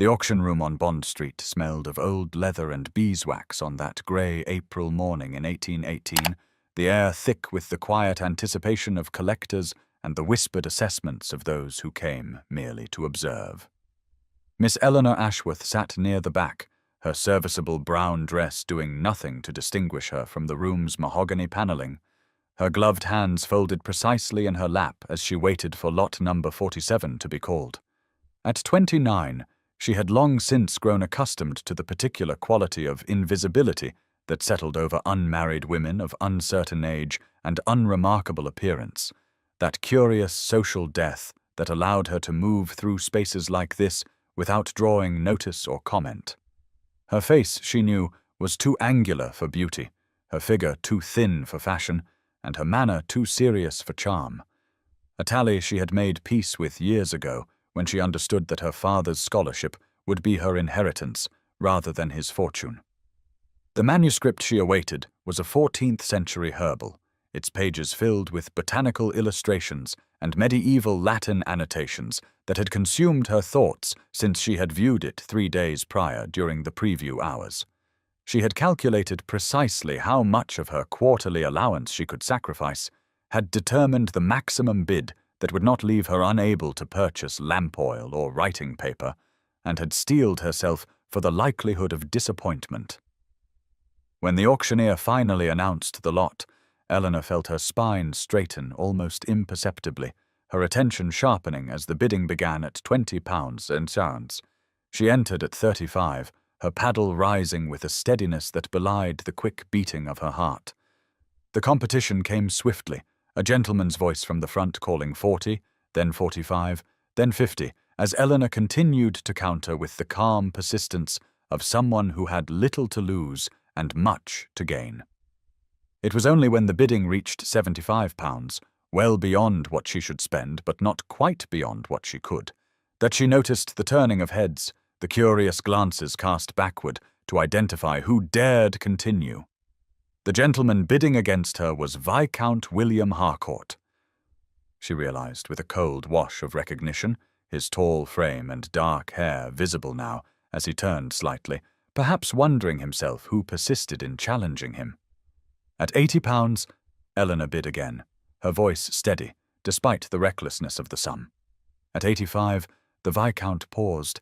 The auction room on Bond Street smelled of old leather and beeswax on that grey April morning in 1818, the air thick with the quiet anticipation of collectors and the whispered assessments of those who came merely to observe. Miss Eleanor Ashworth sat near the back, her serviceable brown dress doing nothing to distinguish her from the room's mahogany panelling, her gloved hands folded precisely in her lap as she waited for lot number 47 to be called. At 29, she had long since grown accustomed to the particular quality of invisibility that settled over unmarried women of uncertain age and unremarkable appearance, that curious social death that allowed her to move through spaces like this without drawing notice or comment. Her face, she knew, was too angular for beauty, her figure too thin for fashion, and her manner too serious for charm. A tally she had made peace with years ago when she understood that her father's scholarship would be her inheritance rather than his fortune. The manuscript she awaited was a 14th-century herbal, its pages filled with botanical illustrations and medieval Latin annotations that had consumed her thoughts since she had viewed it 3 days prior during the preview hours. She had calculated precisely how much of her quarterly allowance she could sacrifice, had determined the maximum bid that would not leave her unable to purchase lamp oil or writing paper, and had steeled herself for the likelihood of disappointment. When the auctioneer finally announced the lot, Eleanor felt her spine straighten almost imperceptibly, her attention sharpening as the bidding began at £20 and chance. She entered at 35, her paddle rising with a steadiness that belied the quick beating of her heart. The competition came swiftly, a gentleman's voice from the front calling 40, then 45, then 50, as Eleanor continued to counter with the calm persistence of someone who had little to lose and much to gain. It was only when the bidding reached £75, well beyond what she should spend but not quite beyond what she could, that she noticed the turning of heads, the curious glances cast backward to identify who dared continue. The gentleman bidding against her was Viscount William Harcourt. She realized with a cold wash of recognition, his tall frame and dark hair visible now as he turned slightly, perhaps wondering himself who persisted in challenging him. At £80, Eleanor bid again, her voice steady, despite the recklessness of the sum. At 85, the Viscount paused,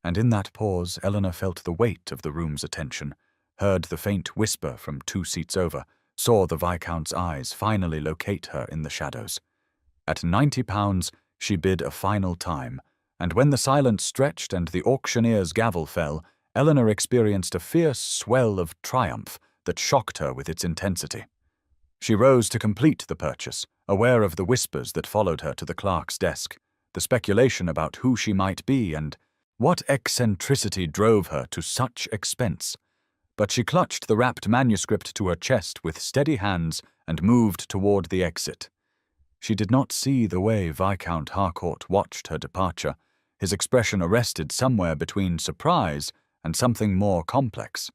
and in that pause Eleanor felt the weight of the room's attention, heard the faint whisper from 2 seats over, saw the Viscount's eyes finally locate her in the shadows. At £90, she bid a final time, and when the silence stretched and the auctioneer's gavel fell, Eleanor experienced a fierce swell of triumph that shocked her with its intensity. She rose to complete the purchase, aware of the whispers that followed her to the clerk's desk, the speculation about who she might be and what eccentricity drove her to such expense. But she clutched the wrapped manuscript to her chest with steady hands and moved toward the exit. She did not see the way Viscount Harcourt watched her departure, his expression arrested somewhere between surprise and something more complex.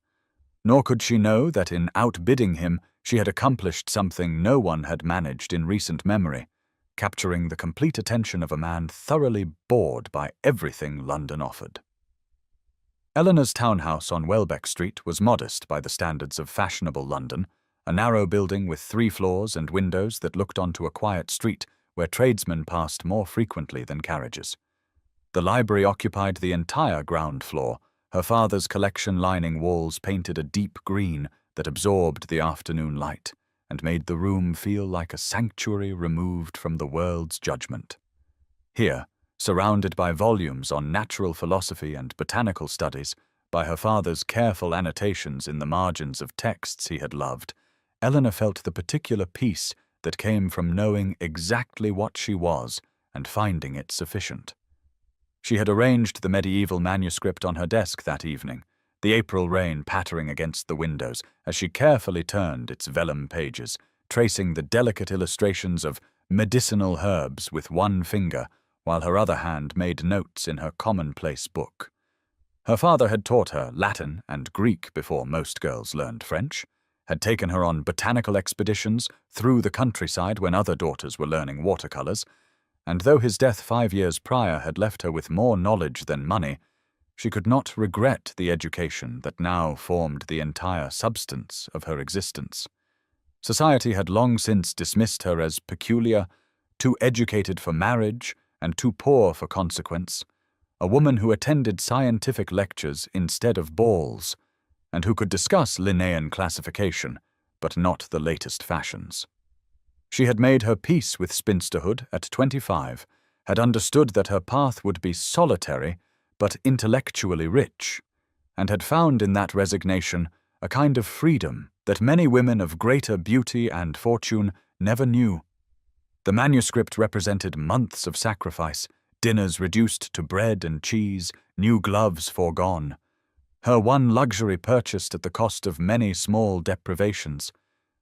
Nor could she know that in outbidding him she had accomplished something no one had managed in recent memory, capturing the complete attention of a man thoroughly bored by everything London offered. Eleanor's townhouse on Welbeck Street was modest by the standards of fashionable London, a narrow building with 3 floors and windows that looked onto a quiet street where tradesmen passed more frequently than carriages. The library occupied the entire ground floor, her father's collection lining walls painted a deep green that absorbed the afternoon light and made the room feel like a sanctuary removed from the world's judgment. Here, surrounded by volumes on natural philosophy and botanical studies, by her father's careful annotations in the margins of texts he had loved, Eleanor felt the particular peace that came from knowing exactly what she was and finding it sufficient. She had arranged the medieval manuscript on her desk that evening, the April rain pattering against the windows as she carefully turned its vellum pages, tracing the delicate illustrations of medicinal herbs with one finger, while her other hand made notes in her commonplace book. Her father had taught her Latin and Greek before most girls learned French, had taken her on botanical expeditions through the countryside when other daughters were learning watercolors, and though his death 5 years prior had left her with more knowledge than money, She could not regret the education that now formed the entire substance of her existence. Society had long since dismissed her as peculiar, too educated for marriage, and too poor for consequence, a woman who attended scientific lectures instead of balls, and who could discuss Linnaean classification, but not the latest fashions. She had made her peace with spinsterhood at 25, had understood that her path would be solitary but intellectually rich, and had found in that resignation a kind of freedom that many women of greater beauty and fortune never knew. The manuscript represented months of sacrifice, dinners reduced to bread and cheese, new gloves foregone. Her one luxury purchased at the cost of many small deprivations.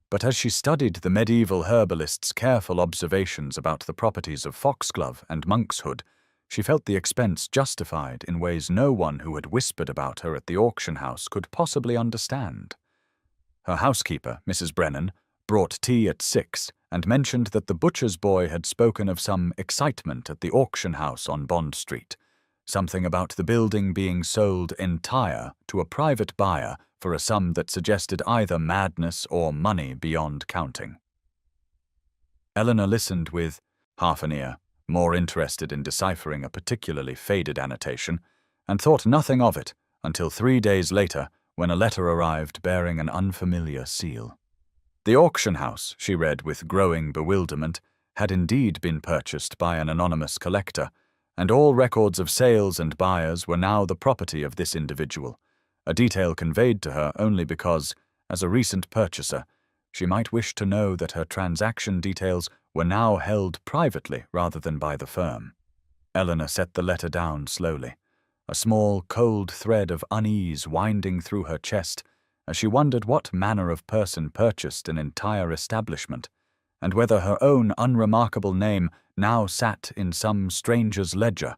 But as she studied the medieval herbalist's careful observations about the properties of foxglove and monkshood, she felt the expense justified in ways no one who had whispered about her at the auction house could possibly understand. Her housekeeper, Mrs. Brennan, brought tea at 6 and mentioned that the butcher's boy had spoken of some excitement at the auction house on Bond Street, something about the building being sold entire to a private buyer for a sum that suggested either madness or money beyond counting. Eleanor listened with half an ear, more interested in deciphering a particularly faded annotation, and thought nothing of it until 3 days later when a letter arrived bearing an unfamiliar seal. The auction house, she read with growing bewilderment, had indeed been purchased by an anonymous collector, and all records of sales and buyers were now the property of this individual, a detail conveyed to her only because, as a recent purchaser, she might wish to know that her transaction details were now held privately rather than by the firm. Eleanor set the letter down slowly, a small, cold thread of unease winding through her chest as she wondered what manner of person purchased an entire establishment, and whether her own unremarkable name now sat in some stranger's ledger,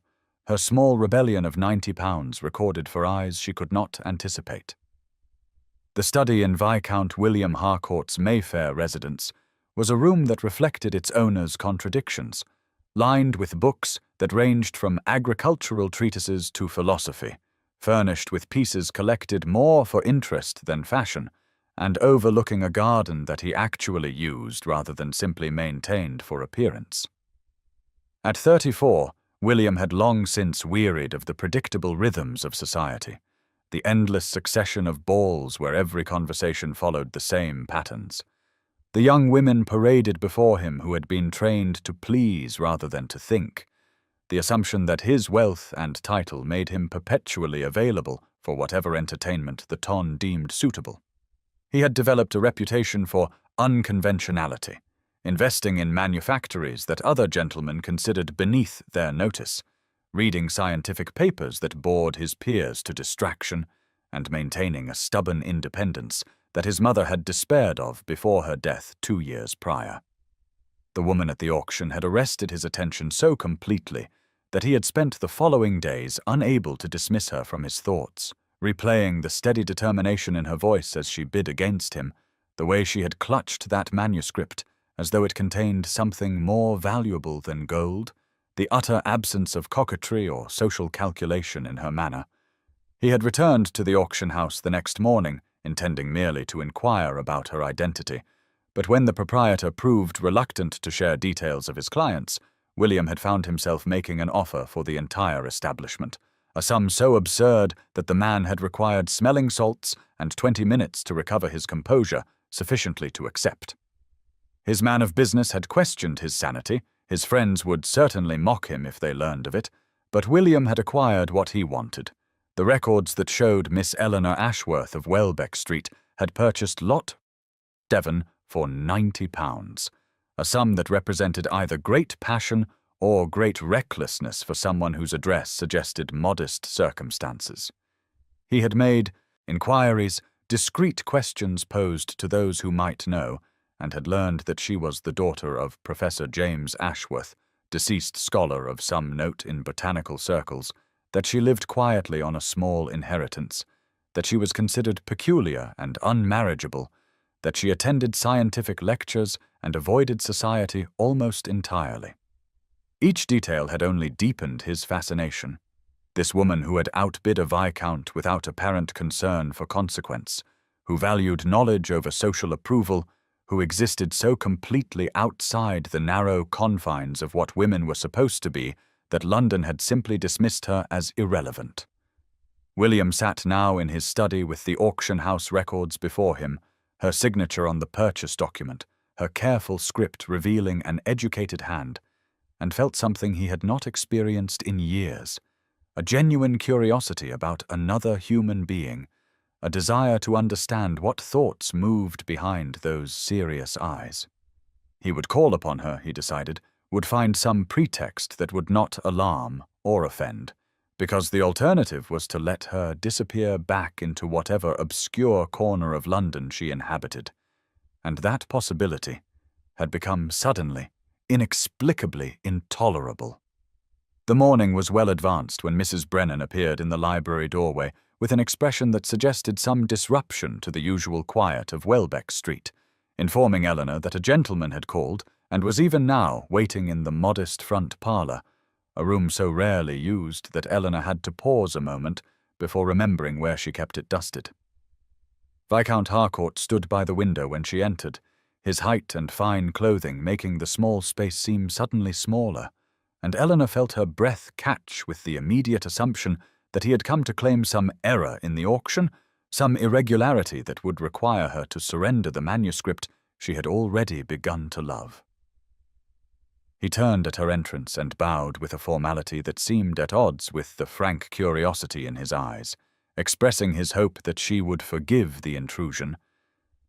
her small rebellion of £90 recorded for eyes she could not anticipate. The study in Viscount William Harcourt's Mayfair residence was a room that reflected its owner's contradictions, lined with books that ranged from agricultural treatises to philosophy, furnished with pieces collected more for interest than fashion, and overlooking a garden that he actually used rather than simply maintained for appearance. At 34, William had long since wearied of the predictable rhythms of society, the endless succession of balls where every conversation followed the same patterns. The young women paraded before him who had been trained to please rather than to think, the assumption that his wealth and title made him perpetually available for whatever entertainment the ton deemed suitable. He had developed a reputation for unconventionality, investing in manufactories that other gentlemen considered beneath their notice, reading scientific papers that bored his peers to distraction, and maintaining a stubborn independence that his mother had despaired of before her death 2 years prior. The woman at the auction had arrested his attention so completely that he had spent the following days unable to dismiss her from his thoughts, replaying the steady determination in her voice as she bid against him, the way she had clutched that manuscript as though it contained something more valuable than gold, the utter absence of coquetry or social calculation in her manner. He had returned to the auction house the next morning, intending merely to inquire about her identity, but when the proprietor proved reluctant to share details of his clients, William had found himself making an offer for the entire establishment, a sum so absurd that the man had required smelling salts and 20 minutes to recover his composure sufficiently to accept. His man of business had questioned his sanity, his friends would certainly mock him if they learned of it, but William had acquired what he wanted. The records that showed Miss Eleanor Ashworth of Welbeck Street had purchased Lot 7 for £90, a sum that represented either great passion or great recklessness for someone whose address suggested modest circumstances. He had made inquiries, discreet questions posed to those who might know, and had learned that she was the daughter of Professor James Ashworth, deceased scholar of some note in botanical circles, that she lived quietly on a small inheritance, that she was considered peculiar and unmarriageable, that she attended scientific lectures and avoided society almost entirely. Each detail had only deepened his fascination. This woman who had outbid a viscount without apparent concern for consequence, who valued knowledge over social approval, who existed so completely outside the narrow confines of what women were supposed to be that London had simply dismissed her as irrelevant. William sat now in his study with the auction house records before him, her signature on the purchase document, her careful script revealing an educated hand, and felt something he had not experienced in years, a genuine curiosity about another human being, a desire to understand what thoughts moved behind those serious eyes. He would call upon her, he decided, would find some pretext that would not alarm or offend, because the alternative was to let her disappear back into whatever obscure corner of London she inhabited. And that possibility had become suddenly, inexplicably intolerable. The morning was well advanced when Mrs. Brennan appeared in the library doorway with an expression that suggested some disruption to the usual quiet of Welbeck Street, informing Eleanor that a gentleman had called and was even now waiting in the modest front parlour, a room so rarely used that Eleanor had to pause a moment before remembering where she kept it dusted. Viscount Harcourt stood by the window when she entered, his height and fine clothing making the small space seem suddenly smaller, and Eleanor felt her breath catch with the immediate assumption that he had come to claim some error in the auction, some irregularity that would require her to surrender the manuscript she had already begun to love. He turned at her entrance and bowed with a formality that seemed at odds with the frank curiosity in his eyes, expressing his hope that she would forgive the intrusion.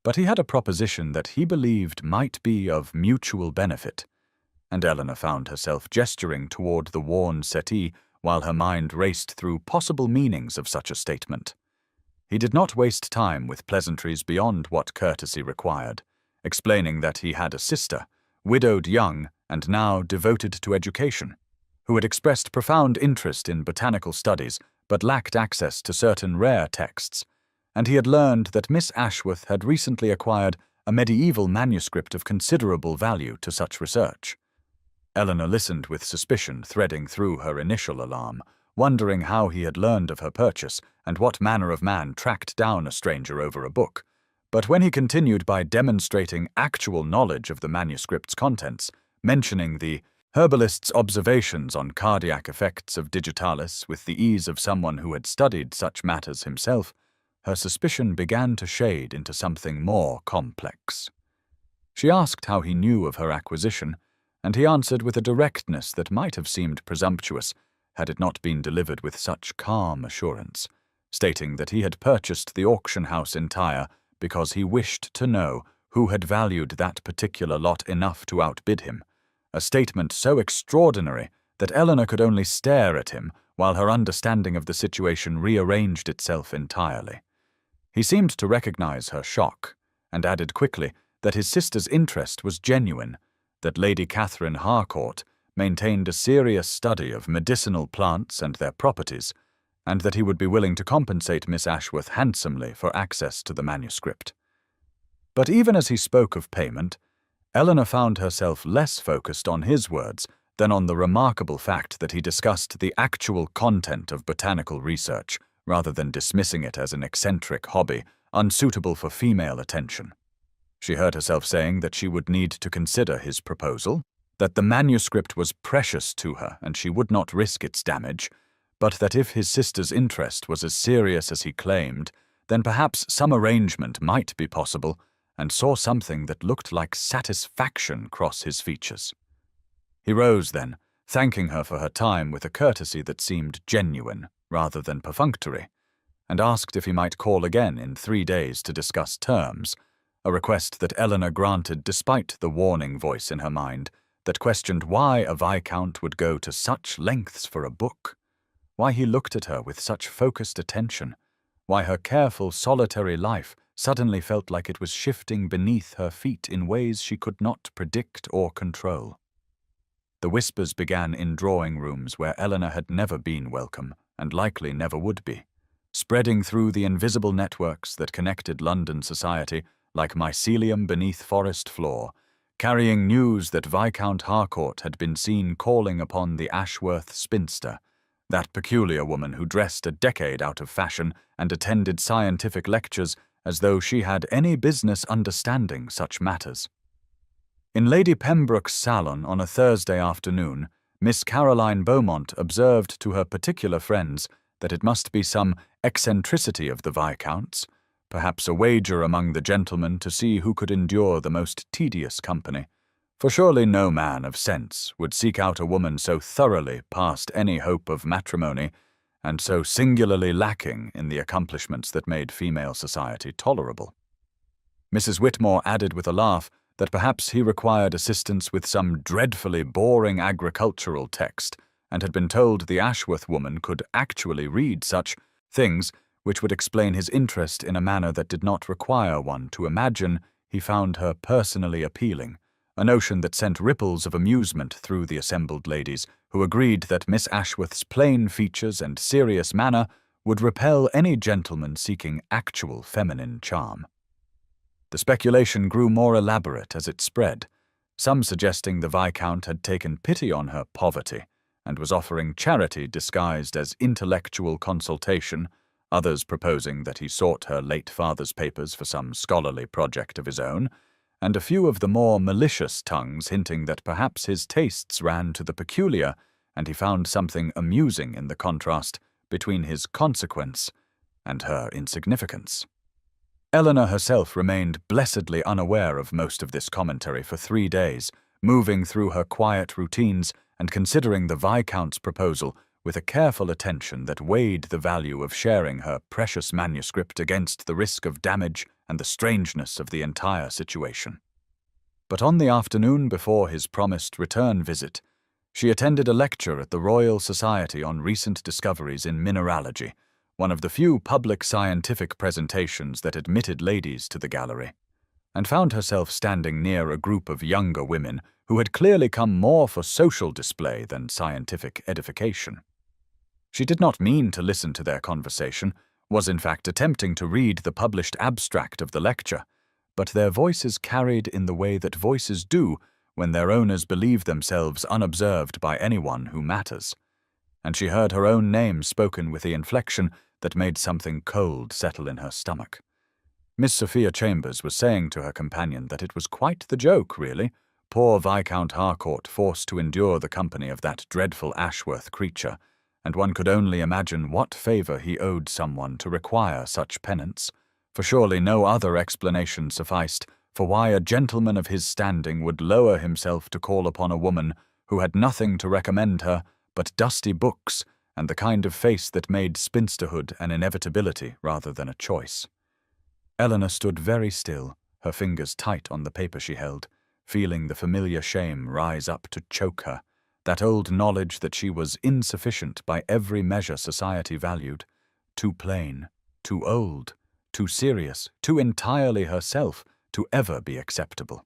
But he had a proposition that he believed might be of mutual benefit, and Eleanor found herself gesturing toward the worn settee while her mind raced through possible meanings of such a statement. He did not waste time with pleasantries beyond what courtesy required, explaining that he had a sister, widowed young and now devoted to education, who had expressed profound interest in botanical studies but lacked access to certain rare texts, and he had learned that Miss Ashworth had recently acquired a medieval manuscript of considerable value to such research. Eleanor listened with suspicion threading through her initial alarm, wondering how he had learned of her purchase and what manner of man tracked down a stranger over a book. But when he continued by demonstrating actual knowledge of the manuscript's contents, mentioning the herbalist's observations on cardiac effects of digitalis with the ease of someone who had studied such matters himself, her suspicion began to shade into something more complex. She asked how he knew of her acquisition, and he answered with a directness that might have seemed presumptuous had it not been delivered with such calm assurance, stating that he had purchased the auction house entire because he wished to know who had valued that particular lot enough to outbid him, a statement so extraordinary that Eleanor could only stare at him while her understanding of the situation rearranged itself entirely. He seemed to recognize her shock, and added quickly that his sister's interest was genuine, that Lady Catherine Harcourt maintained a serious study of medicinal plants and their properties, and that he would be willing to compensate Miss Ashworth handsomely for access to the manuscript. But even as he spoke of payment, Eleanor found herself less focused on his words than on the remarkable fact that he discussed the actual content of botanical research, rather than dismissing it as an eccentric hobby, unsuitable for female attention. She heard herself saying that she would need to consider his proposal, that the manuscript was precious to her and she would not risk its damage, but that if his sister's interest was as serious as he claimed, then perhaps some arrangement might be possible, and saw something that looked like satisfaction cross his features. He rose then, thanking her for her time with a courtesy that seemed genuine rather than perfunctory, and asked if he might call again in 3 days to discuss terms, a request that Eleanor granted despite the warning voice in her mind that questioned why a viscount would go to such lengths for a book, why he looked at her with such focused attention, why her careful, solitary life suddenly felt like it was shifting beneath her feet in ways she could not predict or control. The whispers began in drawing rooms where Eleanor had never been welcome, and likely never would be, spreading through the invisible networks that connected London society like mycelium beneath forest floor, carrying news that Viscount Harcourt had been seen calling upon the Ashworth spinster, that peculiar woman who dressed a decade out of fashion and attended scientific lectures as though she had any business understanding such matters. In Lady Pembroke's salon on a Thursday afternoon, Miss Caroline Beaumont observed to her particular friends that it must be some eccentricity of the Viscount's, perhaps a wager among the gentlemen to see who could endure the most tedious company, for surely no man of sense would seek out a woman so thoroughly past any hope of matrimony and so singularly lacking in the accomplishments that made female society tolerable. Mrs. Whitmore added with a laugh that perhaps he required assistance with some dreadfully boring agricultural text, and had been told the Ashworth woman could actually read such things which would explain his interest in a manner that did not require one to imagine he found her personally appealing, a notion that sent ripples of amusement through the assembled ladies, who agreed that Miss Ashworth's plain features and serious manner would repel any gentleman seeking actual feminine charm. The speculation grew more elaborate as it spread, some suggesting the Viscount had taken pity on her poverty and was offering charity disguised as intellectual consultation, others proposing that he sought her late father's papers for some scholarly project of his own, and a few of the more malicious tongues hinting that perhaps his tastes ran to the peculiar and he found something amusing in the contrast between his consequence and her insignificance. Eleanor herself remained blessedly unaware of most of this commentary for 3 days, moving through her quiet routines and considering the Viscount's proposal with a careful attention that weighed the value of sharing her precious manuscript against the risk of damage and the strangeness of the entire situation. But on the afternoon before his promised return visit, she attended a lecture at the Royal Society on recent discoveries in mineralogy, one of the few public scientific presentations that admitted ladies to the gallery, and found herself standing near a group of younger women who had clearly come more for social display than scientific edification. She did not mean to listen to their conversation, was in fact attempting to read the published abstract of the lecture, but their voices carried in the way that voices do when their owners believe themselves unobserved by anyone who matters, and she heard her own name spoken with the inflection that made something cold settle in her stomach. Miss Sophia Chambers was saying to her companion that it was quite the joke, really, poor Viscount Harcourt forced to endure the company of that dreadful Ashworth creature, and one could only imagine what favour he owed someone to require such penance, for surely no other explanation sufficed for why a gentleman of his standing would lower himself to call upon a woman who had nothing to recommend her but dusty books and the kind of face that made spinsterhood an inevitability rather than a choice. Eleanor stood very still, her fingers tight on the paper she held, feeling the familiar shame rise up to choke her, that old knowledge that she was insufficient by every measure society valued, too plain, too old, too serious, too entirely herself to ever be acceptable.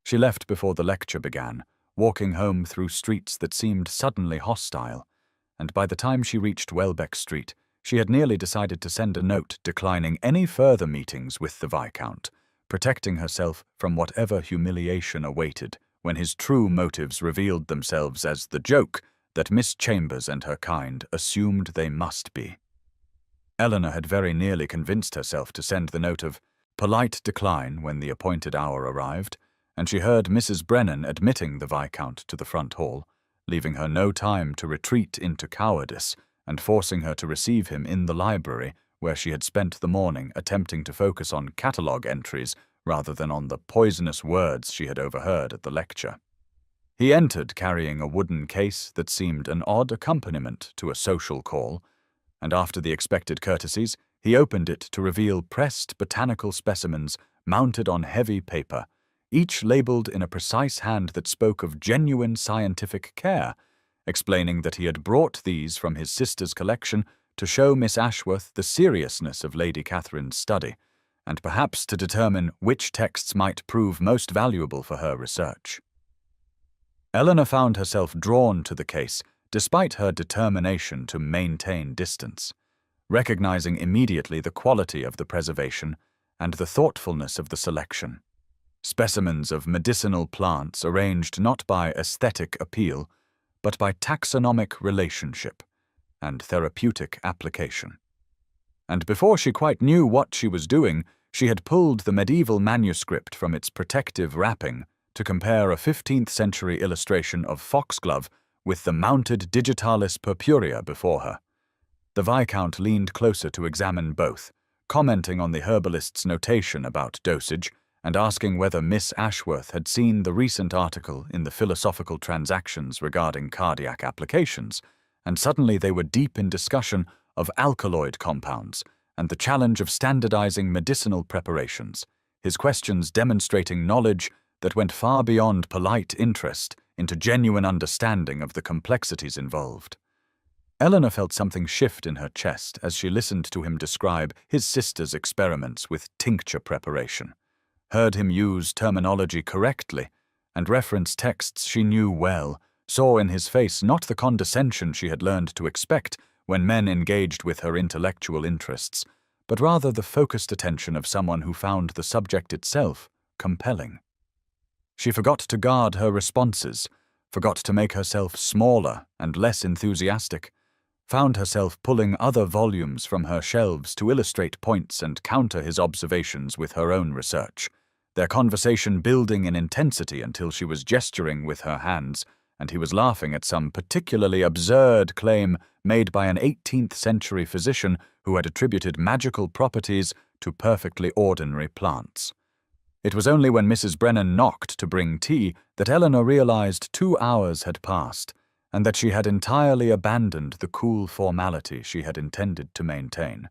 She left before the lecture began, walking home through streets that seemed suddenly hostile, and by the time she reached Welbeck Street, she had nearly decided to send a note declining any further meetings with the Viscount, protecting herself from whatever humiliation awaited when his true motives revealed themselves as the joke that Miss Chambers and her kind assumed they must be. Eleanor had very nearly convinced herself to send the note of polite decline when the appointed hour arrived, and she heard Mrs. Brennan admitting the Viscount to the front hall, leaving her no time to retreat into cowardice and forcing her to receive him in the library where she had spent the morning attempting to focus on catalogue entries rather than on the poisonous words she had overheard at the lecture. He entered carrying a wooden case that seemed an odd accompaniment to a social call, and after the expected courtesies, he opened it to reveal pressed botanical specimens mounted on heavy paper, each labelled in a precise hand that spoke of genuine scientific care, explaining that he had brought these from his sister's collection to show Miss Ashworth the seriousness of Lady Catherine's study, and perhaps to determine which texts might prove most valuable for her research. Eleanor found herself drawn to the case despite her determination to maintain distance, recognizing immediately the quality of the preservation and the thoughtfulness of the selection. Specimens of medicinal plants arranged not by aesthetic appeal, but by taxonomic relationship, and therapeutic application. And before she quite knew what she was doing, she had pulled the medieval manuscript from its protective wrapping to compare a 15th century illustration of foxglove with the mounted digitalis purpurea before her. The Viscount leaned closer to examine both, commenting on the herbalist's notation about dosage and asking whether Miss Ashworth had seen the recent article in the Philosophical Transactions regarding cardiac applications, and suddenly they were deep in discussion of alkaloid compounds and the challenge of standardizing medicinal preparations, his questions demonstrating knowledge that went far beyond polite interest into genuine understanding of the complexities involved. Eleanor felt something shift in her chest as she listened to him describe his sister's experiments with tincture preparation, heard him use terminology correctly, and reference texts she knew well, saw in his face not the condescension she had learned to expect when men engaged with her intellectual interests, but rather the focused attention of someone who found the subject itself compelling. She forgot to guard her responses, forgot to make herself smaller and less enthusiastic, found herself pulling other volumes from her shelves to illustrate points and counter his observations with her own research, their conversation building in intensity until she was gesturing with her hands, and he was laughing at some particularly absurd claim made by an 18th century physician who had attributed magical properties to perfectly ordinary plants. It was only when Mrs. Brennan knocked to bring tea that Eleanor realized 2 hours had passed, and that she had entirely abandoned the cool formality she had intended to maintain,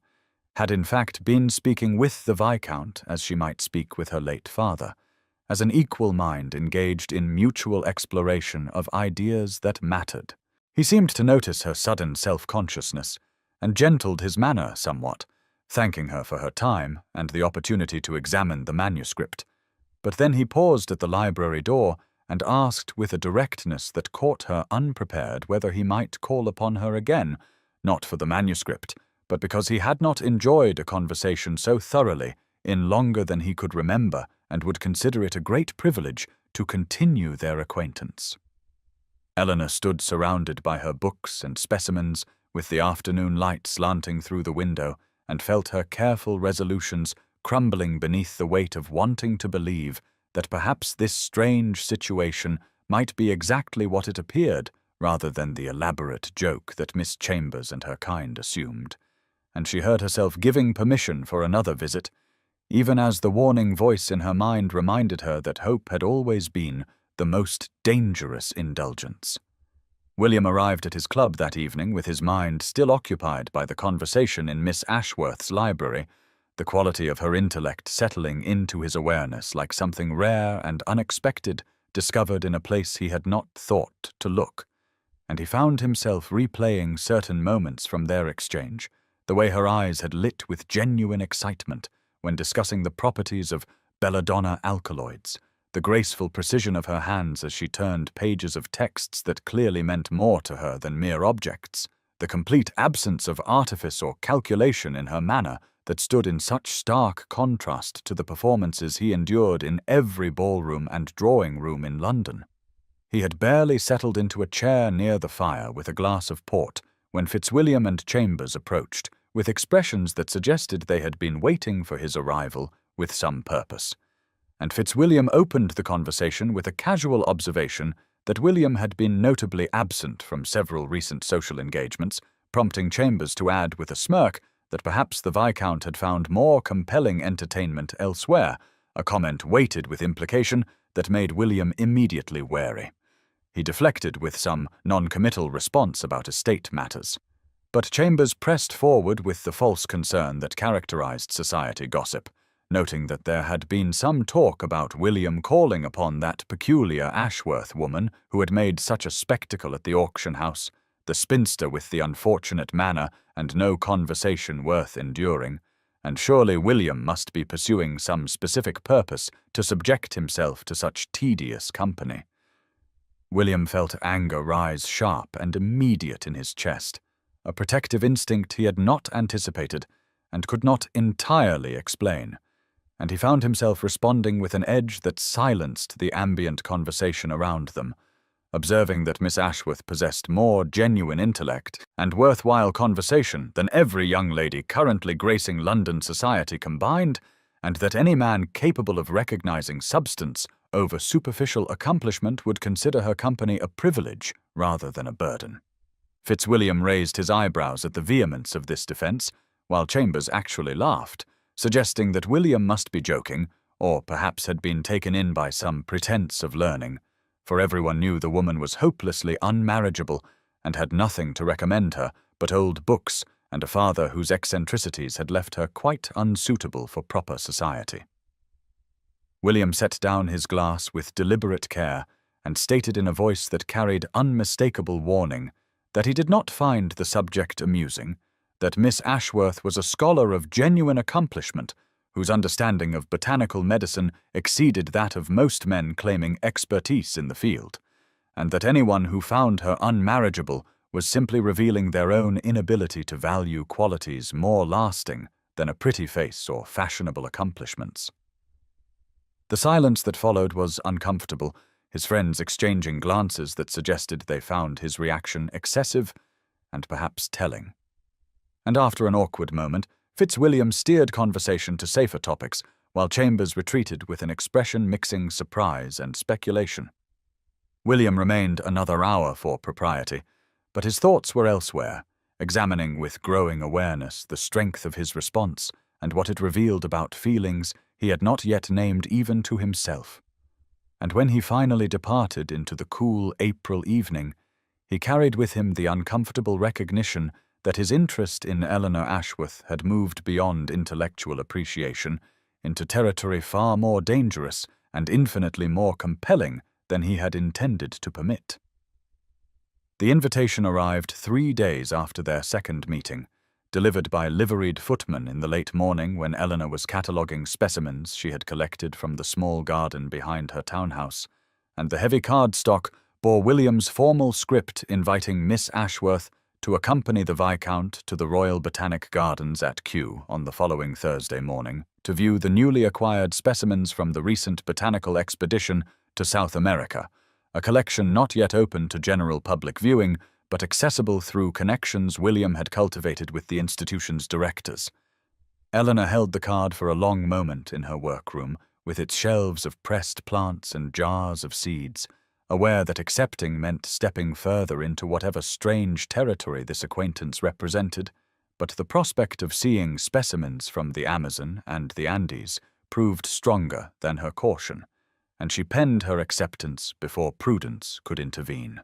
had in fact been speaking with the Viscount as she might speak with her late father, as an equal mind engaged in mutual exploration of ideas that mattered. He seemed to notice her sudden self-consciousness, and gentled his manner somewhat, thanking her for her time and the opportunity to examine the manuscript. But then he paused at the library door and asked with a directness that caught her unprepared whether he might call upon her again, not for the manuscript, but because he had not enjoyed a conversation so thoroughly in longer than he could remember and would consider it a great privilege to continue their acquaintance. Eleanor stood surrounded by her books and specimens, with the afternoon light slanting through the window, and felt her careful resolutions crumbling beneath the weight of wanting to believe that perhaps this strange situation might be exactly what it appeared, rather than the elaborate joke that Miss Chambers and her kind assumed. And she heard herself giving permission for another visit, even as the warning voice in her mind reminded her that hope had always been the most dangerous indulgence. William arrived at his club that evening with his mind still occupied by the conversation in Miss Ashworth's library, the quality of her intellect settling into his awareness like something rare and unexpected discovered in a place he had not thought to look, and he found himself replaying certain moments from their exchange, the way her eyes had lit with genuine excitement when discussing the properties of belladonna alkaloids, the graceful precision of her hands as she turned pages of texts that clearly meant more to her than mere objects, the complete absence of artifice or calculation in her manner that stood in such stark contrast to the performances he endured in every ballroom and drawing-room in London. He had barely settled into a chair near the fire with a glass of port when Fitzwilliam and Chambers approached, with expressions that suggested they had been waiting for his arrival with some purpose. And Fitzwilliam opened the conversation with a casual observation that William had been notably absent from several recent social engagements, prompting Chambers to add with a smirk that perhaps the Viscount had found more compelling entertainment elsewhere, a comment weighted with implication that made William immediately wary. He deflected with some non-committal response about estate matters. But Chambers pressed forward with the false concern that characterized society gossip, noting that there had been some talk about William calling upon that peculiar Ashworth woman who had made such a spectacle at the auction house, the spinster with the unfortunate manner and no conversation worth enduring, and surely William must be pursuing some specific purpose to subject himself to such tedious company. William felt anger rise sharp and immediate in his chest, a protective instinct he had not anticipated and could not entirely explain, and he found himself responding with an edge that silenced the ambient conversation around them, observing that Miss Ashworth possessed more genuine intellect and worthwhile conversation than every young lady currently gracing London society combined, and that any man capable of recognizing substance over superficial accomplishment would consider her company a privilege rather than a burden. Fitzwilliam raised his eyebrows at the vehemence of this defense, while Chambers actually laughed, suggesting that William must be joking, or perhaps had been taken in by some pretense of learning, for everyone knew the woman was hopelessly unmarriageable and had nothing to recommend her but old books and a father whose eccentricities had left her quite unsuitable for proper society. William set down his glass with deliberate care and stated in a voice that carried unmistakable warning that he did not find the subject amusing, that Miss Ashworth was a scholar of genuine accomplishment whose understanding of botanical medicine exceeded that of most men claiming expertise in the field, and that anyone who found her unmarriageable was simply revealing their own inability to value qualities more lasting than a pretty face or fashionable accomplishments. The silence that followed was uncomfortable, his friends exchanging glances that suggested they found his reaction excessive and perhaps telling. And after an awkward moment, Fitzwilliam steered conversation to safer topics, while Chambers retreated with an expression mixing surprise and speculation. William remained another hour for propriety, but his thoughts were elsewhere, examining with growing awareness the strength of his response and what it revealed about feelings he had not yet named even to himself. And when he finally departed into the cool April evening, he carried with him the uncomfortable recognition that his interest in Eleanor Ashworth had moved beyond intellectual appreciation into territory far more dangerous and infinitely more compelling than he had intended to permit. The invitation arrived 3 days after their second meeting, delivered by liveried footman in the late morning when Eleanor was cataloguing specimens she had collected from the small garden behind her townhouse, and the heavy cardstock bore William's formal script inviting Miss Ashworth to accompany the Viscount to the Royal Botanic Gardens at Kew on the following Thursday morning to view the newly acquired specimens from the recent botanical expedition to South America, a collection not yet open to general public viewing, but accessible through connections William had cultivated with the institution's directors. Eleanor held the card for a long moment in her workroom, with its shelves of pressed plants and jars of seeds, aware that accepting meant stepping further into whatever strange territory this acquaintance represented, but the prospect of seeing specimens from the Amazon and the Andes proved stronger than her caution, and she penned her acceptance before prudence could intervene.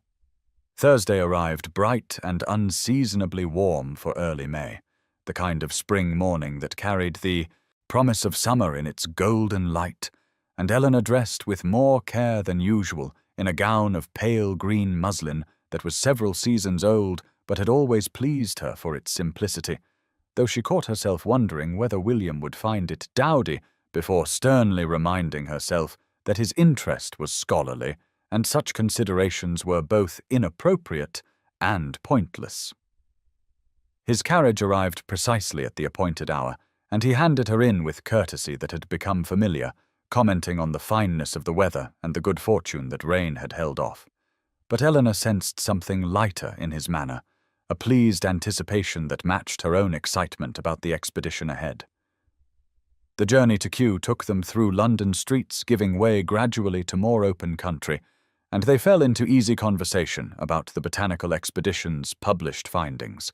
Thursday arrived bright and unseasonably warm for early May, the kind of spring morning that carried the promise of summer in its golden light, and Eleanor dressed with more care than usual in a gown of pale green muslin that was several seasons old but had always pleased her for its simplicity, though she caught herself wondering whether William would find it dowdy before sternly reminding herself that his interest was scholarly and such considerations were both inappropriate and pointless. His carriage arrived precisely at the appointed hour, and he handed her in with courtesy that had become familiar, commenting on the fineness of the weather and the good fortune that rain had held off. But Eleanor sensed something lighter in his manner, a pleased anticipation that matched her own excitement about the expedition ahead. The journey to Kew took them through London streets, giving way gradually to more open country, and they fell into easy conversation about the botanical expedition's published findings,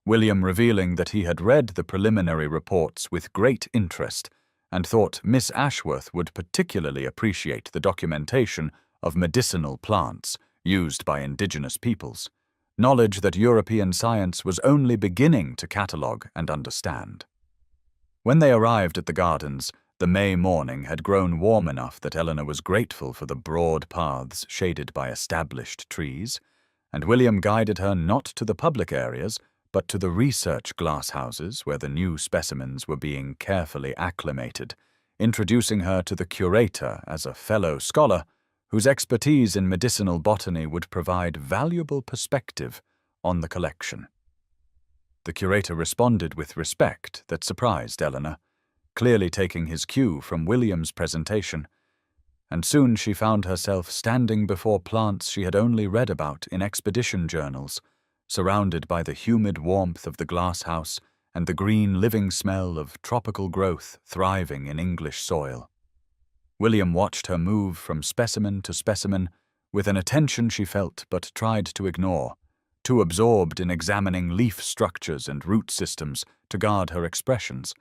William revealing that he had read the preliminary reports with great interest and thought Miss Ashworth would particularly appreciate the documentation of medicinal plants used by indigenous peoples, knowledge that European science was only beginning to catalogue and understand. When they arrived at the gardens, the May morning had grown warm enough that Eleanor was grateful for the broad paths shaded by established trees, and William guided her not to the public areas, but to the research glasshouses where the new specimens were being carefully acclimated, introducing her to the curator as a fellow scholar whose expertise in medicinal botany would provide valuable perspective on the collection. The curator responded with respect that surprised Eleanor, clearly taking his cue from William's presentation. and soon she found herself standing before plants she had only read about in expedition journals, surrounded by the humid warmth of the glasshouse and the green living smell of tropical growth thriving in English soil. William watched her move from specimen to specimen with an attention she felt but tried to ignore, too absorbed in examining leaf structures and root systems to guard her expressions.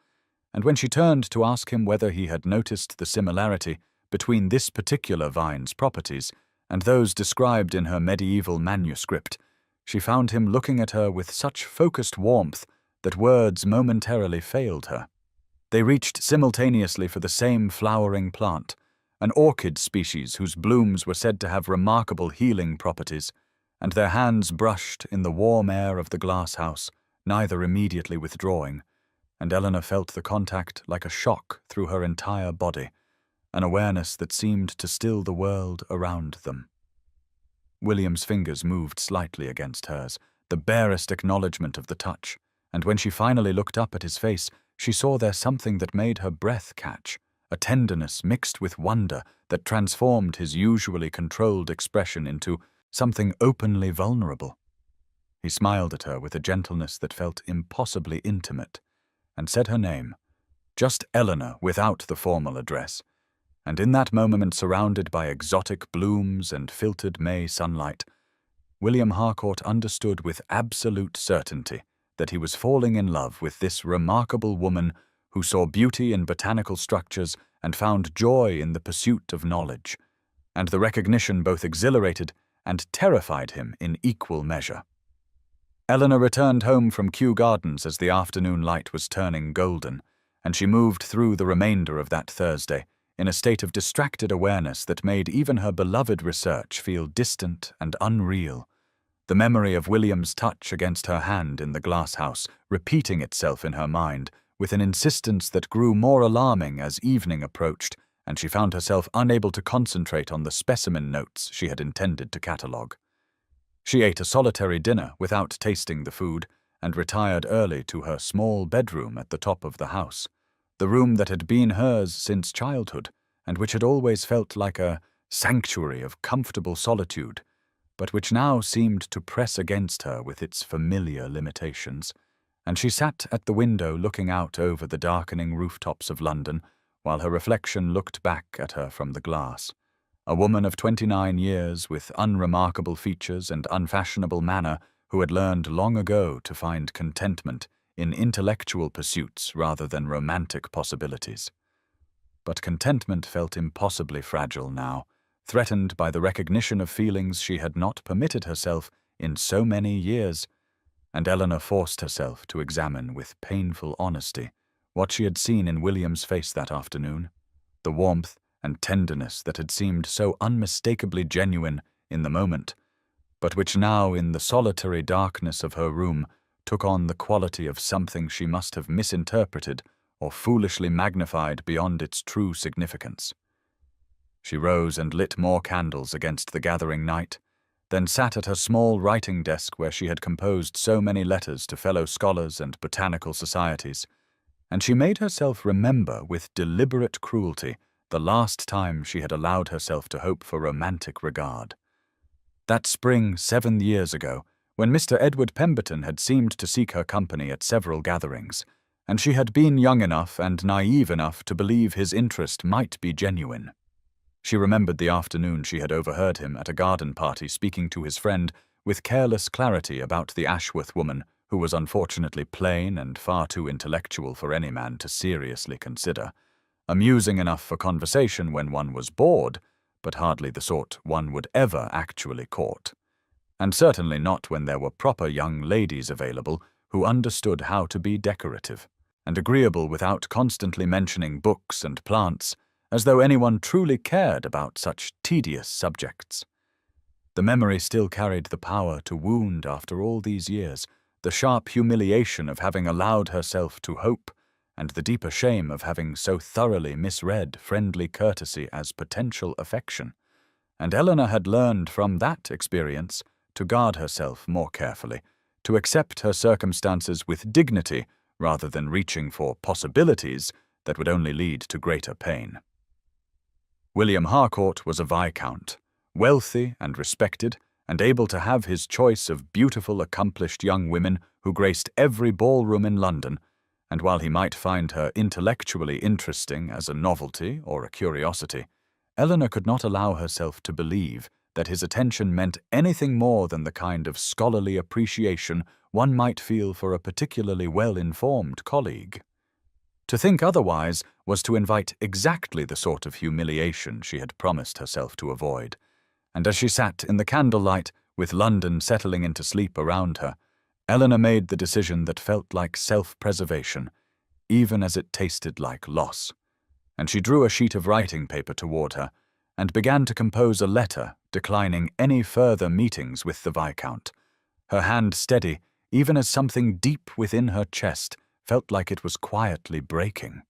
And when she turned to ask him whether he had noticed the similarity between this particular vine's properties and those described in her medieval manuscript, she found him looking at her with such focused warmth that words momentarily failed her. They reached simultaneously for the same flowering plant, an orchid species whose blooms were said to have remarkable healing properties, and their hands brushed in the warm air of the glasshouse, neither immediately withdrawing, and Eleanor felt the contact like a shock through her entire body, an awareness that seemed to still the world around them. William's fingers moved slightly against hers, the barest acknowledgement of the touch, and when she finally looked up at his face, she saw there something that made her breath catch, a tenderness mixed with wonder that transformed his usually controlled expression into something openly vulnerable. He smiled at her with a gentleness that felt impossibly intimate, and said her name, just Eleanor without the formal address, and in that moment, surrounded by exotic blooms and filtered May sunlight, William Harcourt understood with absolute certainty that he was falling in love with this remarkable woman who saw beauty in botanical structures and found joy in the pursuit of knowledge, and the recognition both exhilarated and terrified him in equal measure. Eleanor returned home from Kew Gardens as the afternoon light was turning golden, and she moved through the remainder of that Thursday in a state of distracted awareness that made even her beloved research feel distant and unreal, the memory of William's touch against her hand in the glasshouse repeating itself in her mind with an insistence that grew more alarming as evening approached, and she found herself unable to concentrate on the specimen notes she had intended to catalogue. She ate a solitary dinner without tasting the food, and retired early to her small bedroom at the top of the house, the room that had been hers since childhood, and which had always felt like a sanctuary of comfortable solitude, but which now seemed to press against her with its familiar limitations, and she sat at the window looking out over the darkening rooftops of London, while her reflection looked back at her from the glass, a woman of 29 years with unremarkable features and unfashionable manner who had learned long ago to find contentment in intellectual pursuits rather than romantic possibilities. But contentment felt impossibly fragile now, threatened by the recognition of feelings she had not permitted herself in so many years, and Eleanor forced herself to examine with painful honesty what she had seen in William's face that afternoon, the warmth and tenderness that had seemed so unmistakably genuine in the moment, but which now, in the solitary darkness of her room, took on the quality of something she must have misinterpreted or foolishly magnified beyond its true significance. She rose and lit more candles against the gathering night, then sat at her small writing desk where she had composed so many letters to fellow scholars and botanical societies, and she made herself remember with deliberate cruelty the last time she had allowed herself to hope for romantic regard. That spring 7 years ago, when Mr. Edward Pemberton had seemed to seek her company at several gatherings, and she had been young enough and naive enough to believe his interest might be genuine. She remembered the afternoon she had overheard him at a garden party speaking to his friend with careless clarity about the Ashworth woman who was unfortunately plain and far too intellectual for any man to seriously consider, amusing enough for conversation when one was bored, but hardly the sort one would ever actually court, and certainly not when there were proper young ladies available who understood how to be decorative, and agreeable without constantly mentioning books and plants, as though anyone truly cared about such tedious subjects. The memory still carried the power to wound after all these years, the sharp humiliation of having allowed herself to hope, and the deeper shame of having so thoroughly misread friendly courtesy as potential affection, and Eleanor had learned from that experience to guard herself more carefully, to accept her circumstances with dignity rather than reaching for possibilities that would only lead to greater pain. William Harcourt was a viscount, wealthy and respected, and able to have his choice of beautiful, accomplished young women who graced every ballroom in London, and while he might find her intellectually interesting as a novelty or a curiosity, Eleanor could not allow herself to believe that his attention meant anything more than the kind of scholarly appreciation one might feel for a particularly well-informed colleague. To think otherwise was to invite exactly the sort of humiliation she had promised herself to avoid, and as she sat in the candlelight, with London settling into sleep around her, Eleanor made the decision that felt like self-preservation, even as it tasted like loss, and she drew a sheet of writing paper toward her and began to compose a letter declining any further meetings with the Viscount, her hand steady even as something deep within her chest felt like it was quietly breaking.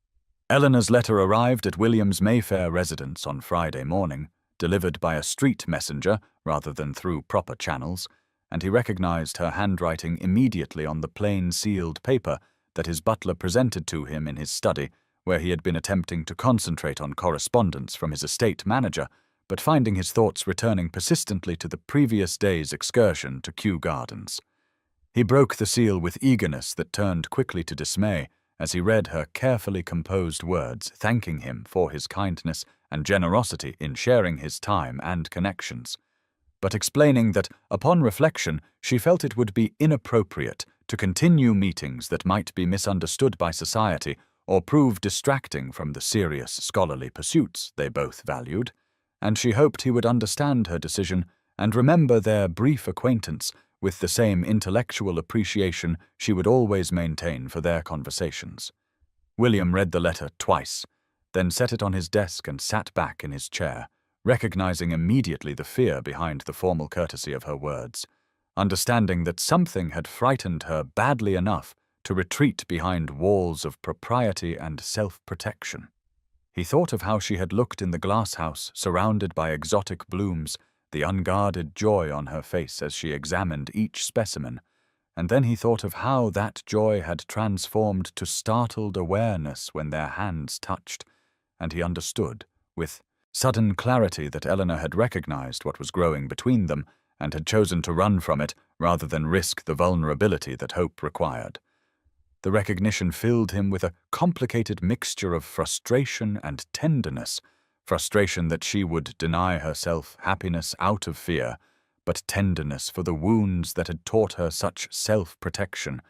Eleanor's letter arrived at William's Mayfair residence on Friday morning, delivered by a street messenger rather than through proper channels, and he recognized her handwriting immediately on the plain sealed paper that his butler presented to him in hhis study, where he had been attempting to concentrate on correspondence from his estate manager, but finding his thoughts returning persistently to the previous day's excursion to Kew Gardens. He broke the seal with eagerness that turned quickly to dismay as he read her carefully composed words thanking him for his kindness and generosity in sharing his time and connections, but explaining that, upon reflection, she felt it would be inappropriate to continue meetings that might be misunderstood by society or prove distracting from the serious scholarly pursuits they both valued, and she hoped he would understand her decision and remember their brief acquaintance with the same intellectual appreciation she would always maintain for their conversations. William read the letter twice, then set it on his desk and sat back in his chair, recognizing immediately the fear behind the formal courtesy of her words, understanding that something had frightened her badly enough to retreat behind walls of propriety and self-protection. He thought of how she had looked in the glasshouse, surrounded by exotic blooms, the unguarded joy on her face as she examined each specimen, and then he thought of how that joy had transformed to startled awareness when their hands touched, and he understood, with sudden clarity, that Eleanor had recognized what was growing between them and had chosen to run from it rather than risk the vulnerability that hope required. The recognition filled him with a complicated mixture of frustration and tenderness, frustration that she would deny herself happiness out of fear, but tenderness for the wounds that had taught her such self-protection,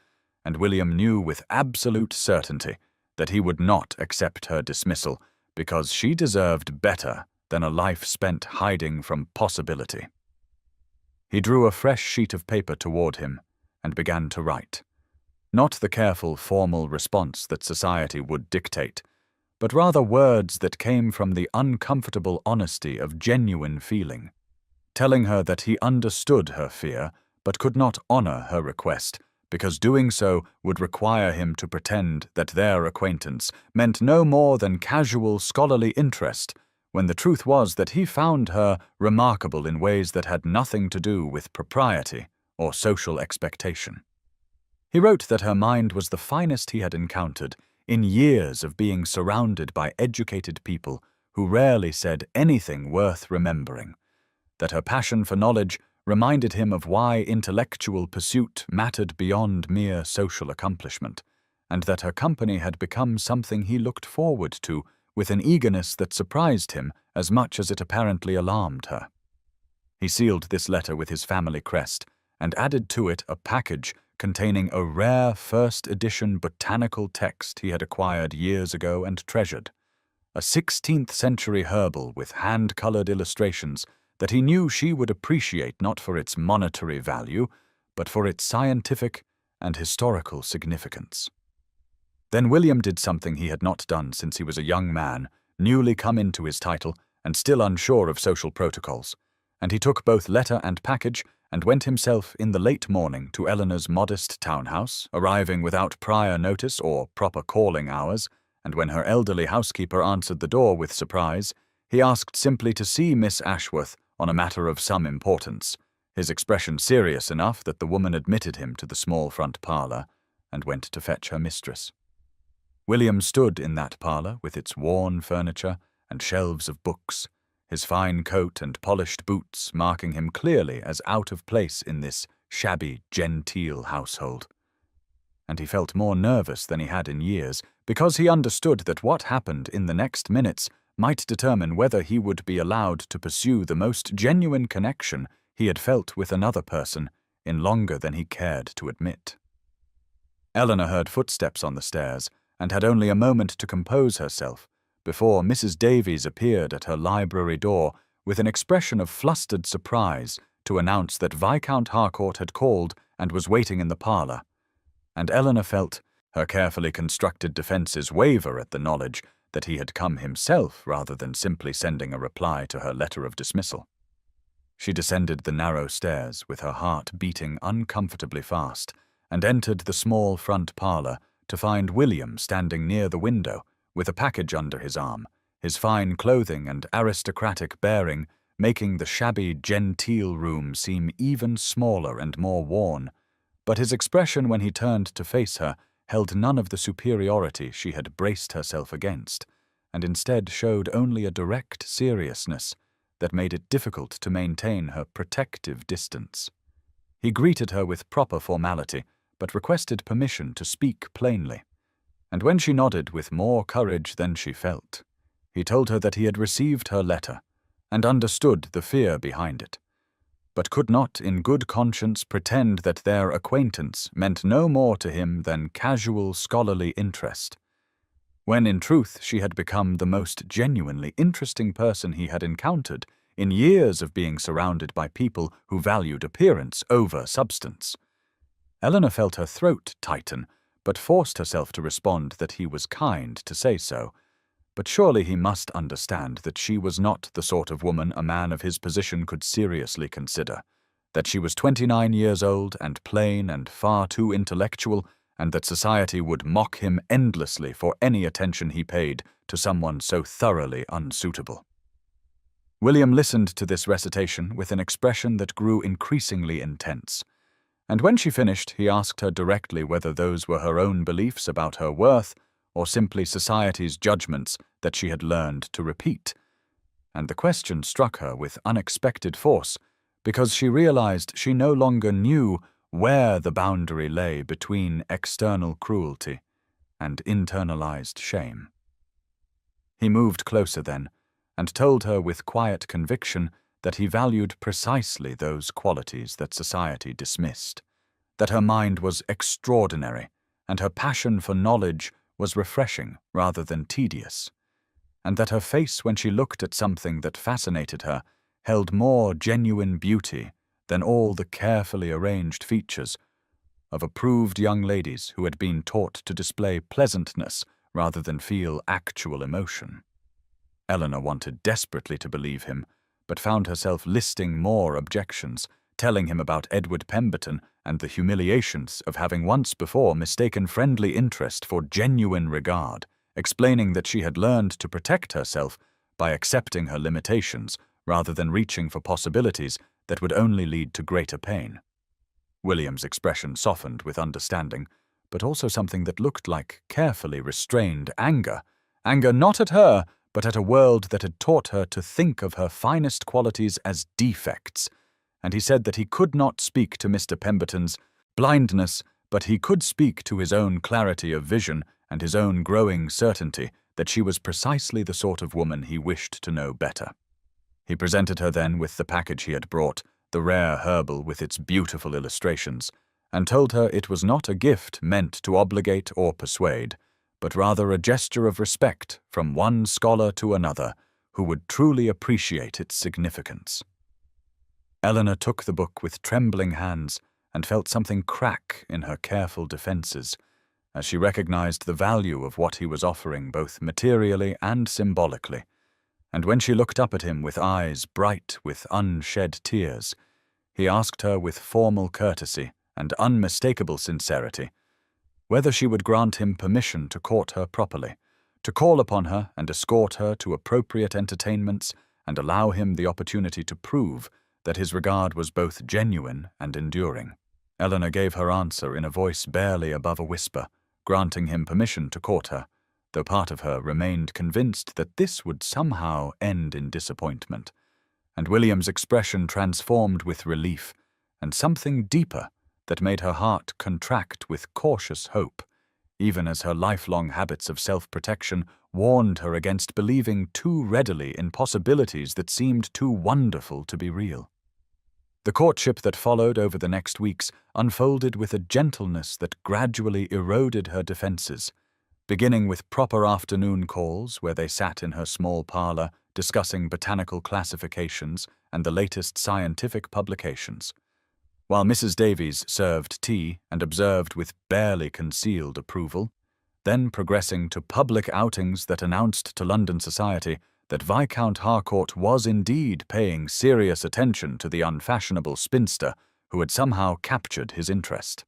and William knew with absolute certainty that he would not accept her dismissal because she deserved better than a life spent hiding from possibility. He drew a fresh sheet of paper toward him and began to write. Not the careful, formal response that society would dictate, but rather words that came from the uncomfortable honesty of genuine feeling, telling her that he understood her fear but could not honor her request, because doing so would require him to pretend that their acquaintance meant no more than casual scholarly interest, when the truth was that he found her remarkable in ways that had nothing to do with propriety or social expectation. He wrote that her mind was the finest he had encountered in years of being surrounded by educated people who rarely said anything worth remembering, that her passion for knowledge reminded him of why intellectual pursuit mattered beyond mere social accomplishment, and that her company had become something he looked forward to with an eagerness that surprised him as much as it apparently alarmed her. He sealed this letter with his family crest and added to it a package containing a rare first-edition botanical text he had acquired years ago and treasured, a 16th-century herbal with hand-colored illustrations that he knew she would appreciate not for its monetary value, but for its scientific and historical significance. Then William did something he had not done since he was a young man, newly come into his title and still unsure of social protocols, and he took both letter and package and went himself in the late morning to Eleanor's modest townhouse, arriving without prior notice or proper calling hours, and when her elderly housekeeper answered the door with surprise, he asked simply to see Miss Ashworth on a matter of some importance, his expression serious enough that the woman admitted him to the small front parlor and went to fetch her mistress. William stood in that parlor with its worn furniture and shelves of books, his fine coat and polished boots marking him clearly as out of place in this shabby, genteel household. And he felt more nervous than he had in years, because he understood that what happened in the next minutes might determine whether he would be allowed to pursue the most genuine connection he had felt with another person in longer than he cared to admit. Eleanor heard footsteps on the stairs, and had only a moment to compose herself before Mrs. Davies appeared at her library door with an expression of flustered surprise to announce that Viscount Harcourt had called and was waiting in the parlour, and Eleanor felt her carefully constructed defences waver at the knowledge that he had come himself rather than simply sending a reply to her letter of dismissal. She descended the narrow stairs with her heart beating uncomfortably fast and entered the small front parlour to find William standing near the window with a package under his arm, his fine clothing and aristocratic bearing making the shabby, genteel room seem even smaller and more worn, but his expression when he turned to face her held none of the superiority she had braced herself against, and instead showed only a direct seriousness that made it difficult to maintain her protective distance. He greeted her with proper formality, but requested permission to speak plainly, and when she nodded with more courage than she felt, he told her that he had received her letter and understood the fear behind it, but could not in good conscience pretend that their acquaintance meant no more to him than casual scholarly interest, when in truth she had become the most genuinely interesting person he had encountered in years of being surrounded by people who valued appearance over substance. Eleanor felt her throat tighten, but forced herself to respond that he was kind to say so. But surely he must understand that she was not the sort of woman a man of his position could seriously consider, that she was 29 years old and plain and far too intellectual, and that society would mock him endlessly for any attention he paid to someone so thoroughly unsuitable. William listened to this recitation with an expression that grew increasingly intense, and when she finished he asked her directly whether those were her own beliefs about her worth or simply society's judgments that she had learned to repeat, and the question struck her with unexpected force because she realized she no longer knew where the boundary lay between external cruelty and internalized shame. He moved closer then, and told her with quiet conviction that he valued precisely those qualities that society dismissed, that her mind was extraordinary, and her passion for knowledge was refreshing rather than tedious, and that her face when she looked at something that fascinated her held more genuine beauty than all the carefully arranged features of approved young ladies who had been taught to display pleasantness rather than feel actual emotion. Eleanor wanted desperately to believe him, but found herself listing more objections, telling him about Edward Pemberton and the humiliations of having once before mistaken friendly interest for genuine regard, explaining that she had learned to protect herself by accepting her limitations rather than reaching for possibilities that would only lead to greater pain. William's expression softened with understanding, but also something that looked like carefully restrained anger not at her, but at a world that had taught her to think of her finest qualities as defects, and he said that he could not speak to Mr. Pemberton's blindness, but he could speak to his own clarity of vision and his own growing certainty that she was precisely the sort of woman he wished to know better. He presented her then with the package he had brought, the rare herbal with its beautiful illustrations, and told her it was not a gift meant to obligate or persuade, but rather a gesture of respect from one scholar to another who would truly appreciate its significance. Eleanor took the book with trembling hands and felt something crack in her careful defenses, as she recognized the value of what he was offering both materially and symbolically, and when she looked up at him with eyes bright with unshed tears, he asked her with formal courtesy and unmistakable sincerity whether she would grant him permission to court her properly, to call upon her and escort her to appropriate entertainments, and allow him the opportunity to prove that his regard was both genuine and enduring. Eleanor gave her answer in a voice barely above a whisper, granting him permission to court her, though part of her remained convinced that this would somehow end in disappointment. And William's expression transformed with relief, and something deeper that made her heart contract with cautious hope, even as her lifelong habits of self-protection warned her against believing too readily in possibilities that seemed too wonderful to be real. The courtship that followed over the next weeks unfolded with a gentleness that gradually eroded her defenses, beginning with proper afternoon calls where they sat in her small parlor discussing botanical classifications and the latest scientific publications, while Mrs. Davies served tea and observed with barely concealed approval, then progressing to public outings that announced to London society that Viscount Harcourt was indeed paying serious attention to the unfashionable spinster who had somehow captured his interest.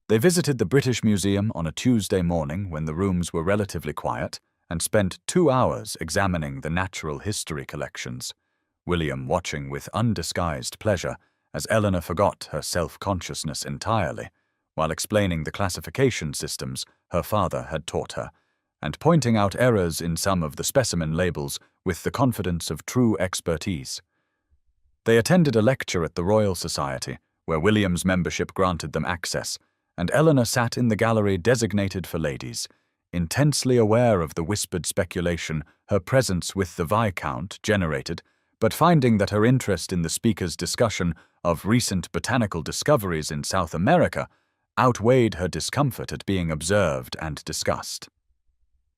They visited the British Museum on a Tuesday morning when the rooms were relatively quiet, and spent 2 hours examining the natural history collections, William watching with undisguised pleasure as Eleanor forgot her self-consciousness entirely, while explaining the classification systems her father had taught her, and pointing out errors in some of the specimen labels with the confidence of true expertise. They attended a lecture at the Royal Society, where William's membership granted them access, and Eleanor sat in the gallery designated for ladies, intensely aware of the whispered speculation her presence with the Viscount generated, but finding that her interest in the speaker's discussion of recent botanical discoveries in South America outweighed her discomfort at being observed and discussed.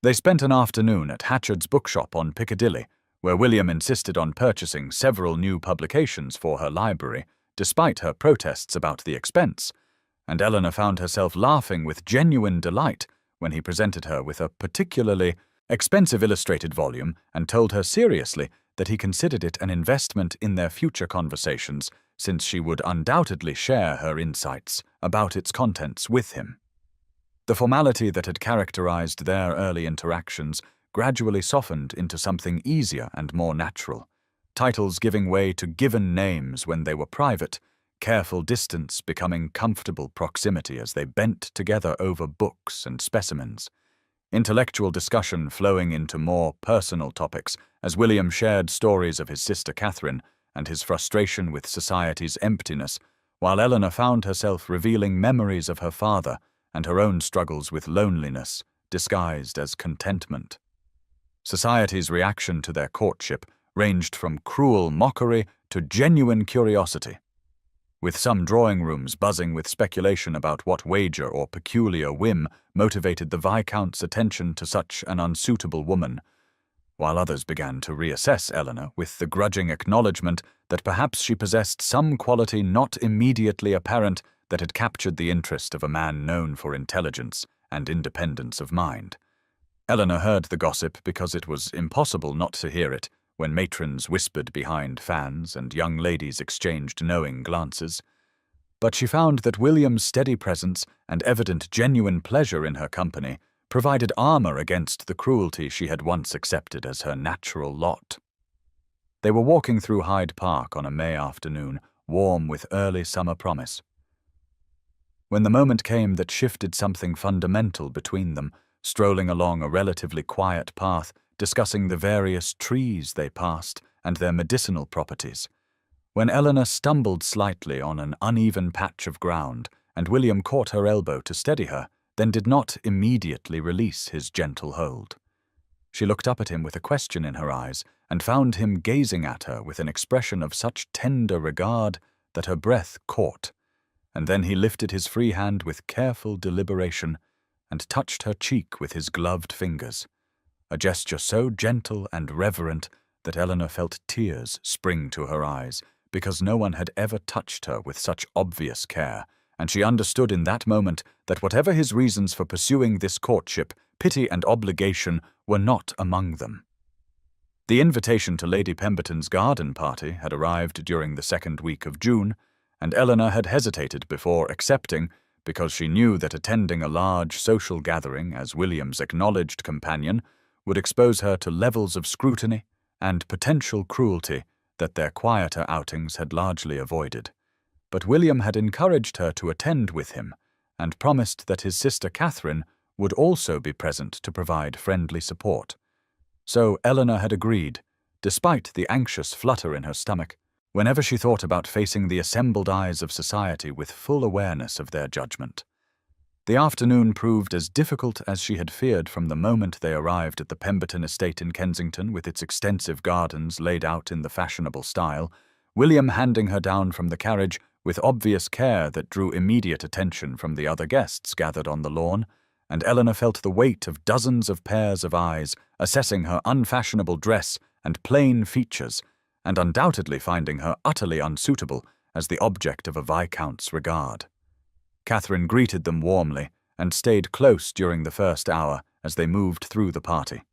They spent an afternoon at Hatchard's bookshop on Piccadilly, where William insisted on purchasing several new publications for her library, despite her protests about the expense, and Eleanor found herself laughing with genuine delight when he presented her with a particularly expensive illustrated volume and told her seriously that he considered it an investment in their future conversations, since she would undoubtedly share her insights about its contents with him. The formality that had characterized their early interactions gradually softened into something easier and more natural, titles giving way to given names when they were private, careful distance becoming comfortable proximity as they bent together over books and specimens, intellectual discussion flowing into more personal topics as William shared stories of his sister Catherine and his frustration with society's emptiness, while Eleanor found herself revealing memories of her father and her own struggles with loneliness, disguised as contentment. Society's reaction to their courtship ranged from cruel mockery to genuine curiosity, with some drawing rooms buzzing with speculation about what wager or peculiar whim motivated the Viscount's attention to such an unsuitable woman, while others began to reassess Eleanor with the grudging acknowledgement that perhaps she possessed some quality not immediately apparent that had captured the interest of a man known for intelligence and independence of mind. Eleanor heard the gossip because it was impossible not to hear it when matrons whispered behind fans and young ladies exchanged knowing glances. But she found that William's steady presence and evident genuine pleasure in her company provided armor against the cruelty she had once accepted as her natural lot. They were walking through Hyde Park on a May afternoon, warm with early summer promise, when the moment came that shifted something fundamental between them, strolling along a relatively quiet path, discussing the various trees they passed and their medicinal properties, when Eleanor stumbled slightly on an uneven patch of ground, and William caught her elbow to steady her, then did not immediately release his gentle hold. She looked up at him with a question in her eyes, and found him gazing at her with an expression of such tender regard that her breath caught, and then he lifted his free hand with careful deliberation and touched her cheek with his gloved fingers, a gesture so gentle and reverent that Eleanor felt tears spring to her eyes, because no one had ever touched her with such obvious care, and she understood in that moment that whatever his reasons for pursuing this courtship, pity and obligation were not among them. The invitation to Lady Pemberton's garden party had arrived during the second week of June, and Eleanor had hesitated before accepting, because she knew that attending a large social gathering as William's acknowledged companion would expose her to levels of scrutiny and potential cruelty that their quieter outings had largely avoided. But William had encouraged her to attend with him, and promised that his sister Catherine would also be present to provide friendly support. So Eleanor had agreed, despite the anxious flutter in her stomach, whenever she thought about facing the assembled eyes of society with full awareness of their judgment. The afternoon proved as difficult as she had feared from the moment they arrived at the Pemberton estate in Kensington with its extensive gardens laid out in the fashionable style, William handing her down from the carriage with obvious care that drew immediate attention from the other guests gathered on the lawn, and Eleanor felt the weight of dozens of pairs of eyes assessing her unfashionable dress and plain features, and undoubtedly finding her utterly unsuitable as the object of a viscount's regard. Catherine greeted them warmly and stayed close during the first hour as they moved through the party.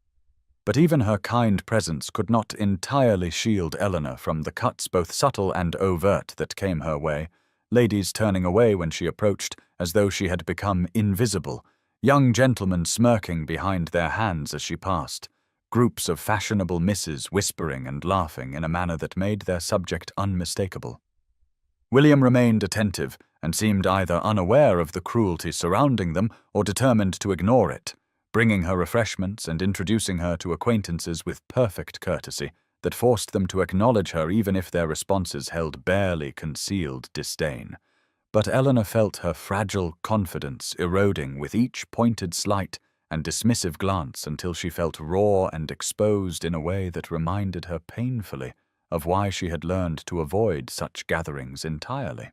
But even her kind presence could not entirely shield Eleanor from the cuts both subtle and overt that came her way, ladies turning away when she approached as though she had become invisible, young gentlemen smirking behind their hands as she passed, groups of fashionable misses whispering and laughing in a manner that made their subject unmistakable. William remained attentive and seemed either unaware of the cruelty surrounding them or determined to ignore it, bringing her refreshments and introducing her to acquaintances with perfect courtesy that forced them to acknowledge her even if their responses held barely concealed disdain. But Eleanor felt her fragile confidence eroding with each pointed slight and dismissive glance until she felt raw and exposed in a way that reminded her painfully of why she had learned to avoid such gatherings entirely.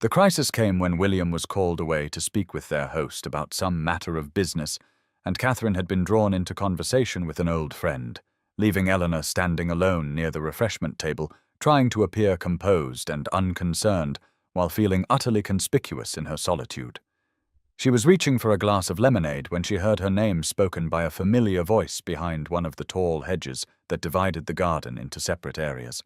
The crisis came when William was called away to speak with their host about some matter of business, and Catherine had been drawn into conversation with an old friend, leaving Eleanor standing alone near the refreshment table, trying to appear composed and unconcerned while feeling utterly conspicuous in her solitude. She was reaching for a glass of lemonade when she heard her name spoken by a familiar voice behind one of the tall hedges that divided the garden into separate areas,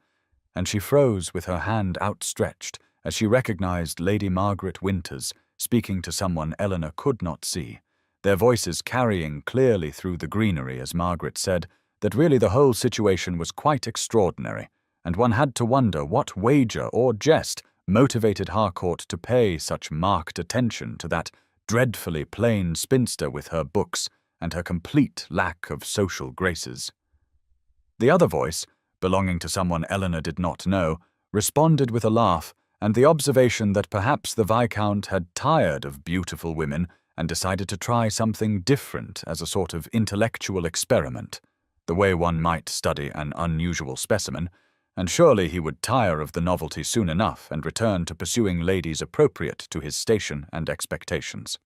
and she froze with her hand outstretched as she recognized Lady Margaret Winters speaking to someone Eleanor could not see, their voices carrying clearly through the greenery as Margaret said that really the whole situation was quite extraordinary, and one had to wonder what wager or jest motivated Harcourt to pay such marked attention to that dreadfully plain spinster with her books and her complete lack of social graces. The other voice, belonging to someone Eleanor did not know, responded with a laugh and the observation that perhaps the Viscount had tired of beautiful women and decided to try something different as a sort of intellectual experiment, the way one might study an unusual specimen, and surely he would tire of the novelty soon enough and return to pursuing ladies appropriate to his station and expectations.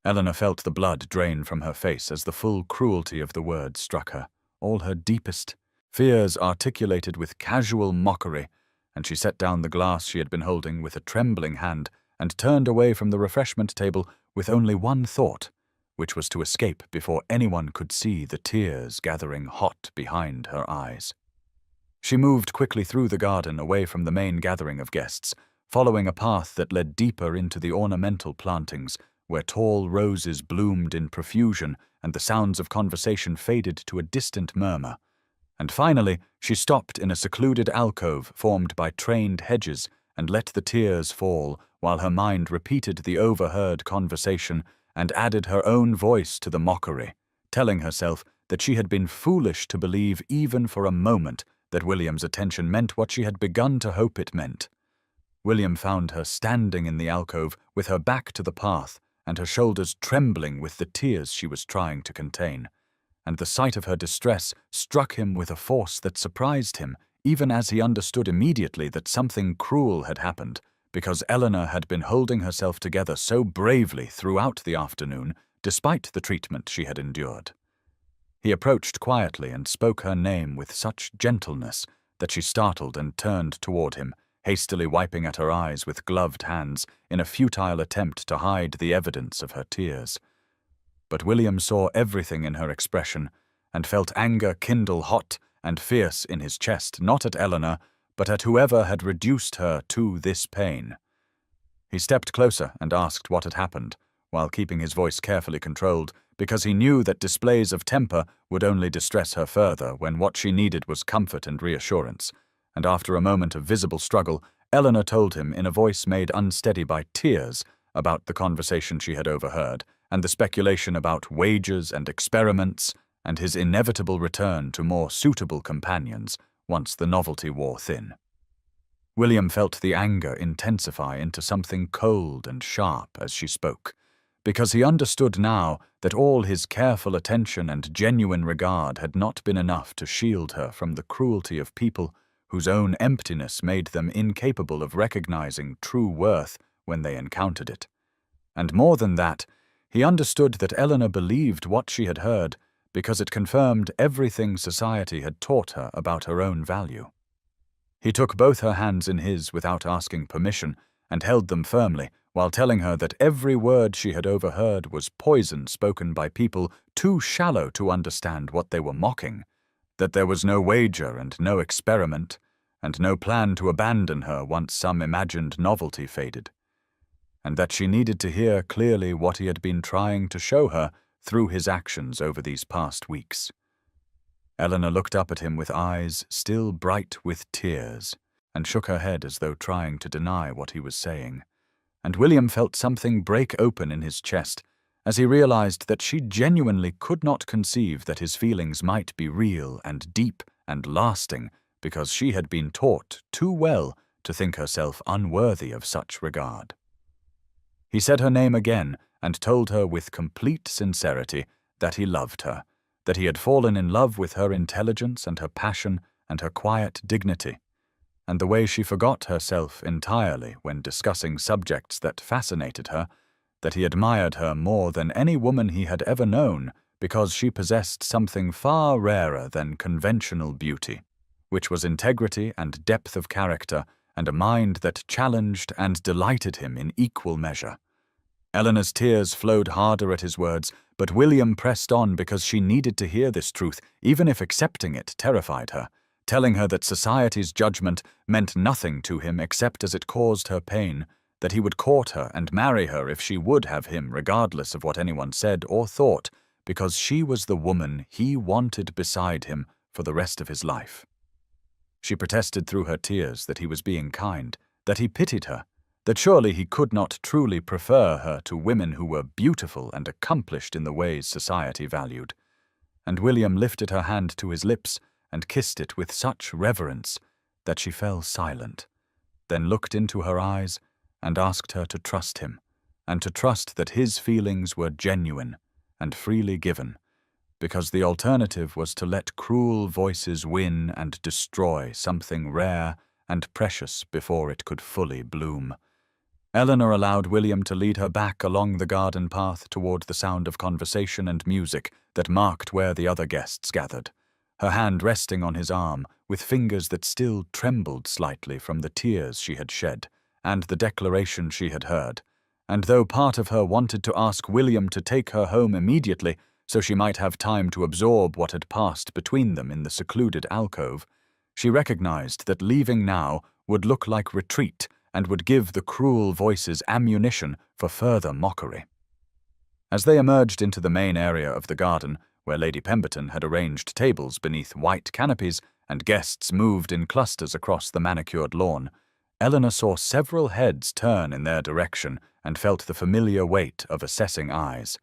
Eleanor felt the blood drain from her face as the full cruelty of the words struck her, all her deepest fears articulated with casual mockery, and she set down the glass she had been holding with a trembling hand and turned away from the refreshment table with only one thought, which was to escape before anyone could see the tears gathering hot behind her eyes. She moved quickly through the garden away from the main gathering of guests, following a path that led deeper into the ornamental plantings, where tall roses bloomed in profusion and the sounds of conversation faded to a distant murmur. And finally, she stopped in a secluded alcove formed by trained hedges and let the tears fall while her mind repeated the overheard conversation and added her own voice to the mockery, telling herself that she had been foolish to believe even for a moment that William's attention meant what she had begun to hope it meant. William found her standing in the alcove with her back to the path and her shoulders trembling with the tears she was trying to contain, and the sight of her distress struck him with a force that surprised him, even as he understood immediately that something cruel had happened, because Eleanor had been holding herself together so bravely throughout the afternoon, despite the treatment she had endured. He approached quietly and spoke her name with such gentleness that she startled and turned toward him, hastily wiping at her eyes with gloved hands in a futile attempt to hide the evidence of her tears. But William saw everything in her expression and felt anger kindle hot and fierce in his chest, not at Eleanor, but at whoever had reduced her to this pain. He stepped closer and asked what had happened, while keeping his voice carefully controlled, because he knew that displays of temper would only distress her further when what she needed was comfort and reassurance, and after a moment of visible struggle, Eleanor told him in a voice made unsteady by tears about the conversation she had overheard, and the speculation about wages and experiments, and his inevitable return to more suitable companions once the novelty wore thin. William felt the anger intensify into something cold and sharp as she spoke, because he understood now that all his careful attention and genuine regard had not been enough to shield her from the cruelty of people whose own emptiness made them incapable of recognizing true worth when they encountered it. And more than that, he understood that Eleanor believed what she had heard because it confirmed everything society had taught her about her own value. He took both her hands in his without asking permission and held them firmly, while telling her that every word she had overheard was poison spoken by people too shallow to understand what they were mocking, that there was no wager and no experiment, and no plan to abandon her once some imagined novelty faded, and that she needed to hear clearly what he had been trying to show her through his actions over these past weeks. Eleanor looked up at him with eyes still bright with tears, and shook her head as though trying to deny what he was saying. And William felt something break open in his chest as he realized that she genuinely could not conceive that his feelings might be real and deep and lasting because she had been taught too well to think herself unworthy of such regard. He said her name again and told her with complete sincerity that he loved her, that he had fallen in love with her intelligence and her passion and her quiet dignity, and the way she forgot herself entirely when discussing subjects that fascinated her, that he admired her more than any woman he had ever known because she possessed something far rarer than conventional beauty, which was integrity and depth of character and a mind that challenged and delighted him in equal measure. Eleanor's tears flowed harder at his words, but William pressed on because she needed to hear this truth, even if accepting it terrified her, telling her that society's judgment meant nothing to him except as it caused her pain, that he would court her and marry her if she would have him regardless of what anyone said or thought, because she was the woman he wanted beside him for the rest of his life. She protested through her tears that he was being kind, that he pitied her, that surely he could not truly prefer her to women who were beautiful and accomplished in the ways society valued. And William lifted her hand to his lips and kissed it with such reverence that she fell silent, then looked into her eyes and asked her to trust him, and to trust that his feelings were genuine and freely given, because the alternative was to let cruel voices win and destroy something rare and precious before it could fully bloom. Eleanor allowed William to lead her back along the garden path toward the sound of conversation and music that marked where the other guests gathered, her hand resting on his arm with fingers that still trembled slightly from the tears she had shed and the declaration she had heard. And though part of her wanted to ask William to take her home immediately so she might have time to absorb what had passed between them in the secluded alcove, she recognized that leaving now would look like retreat and would give the cruel voices ammunition for further mockery. As they emerged into the main area of the garden, where Lady Pemberton had arranged tables beneath white canopies and guests moved in clusters across the manicured lawn, Eleanor saw several heads turn in their direction and felt the familiar weight of assessing eyes.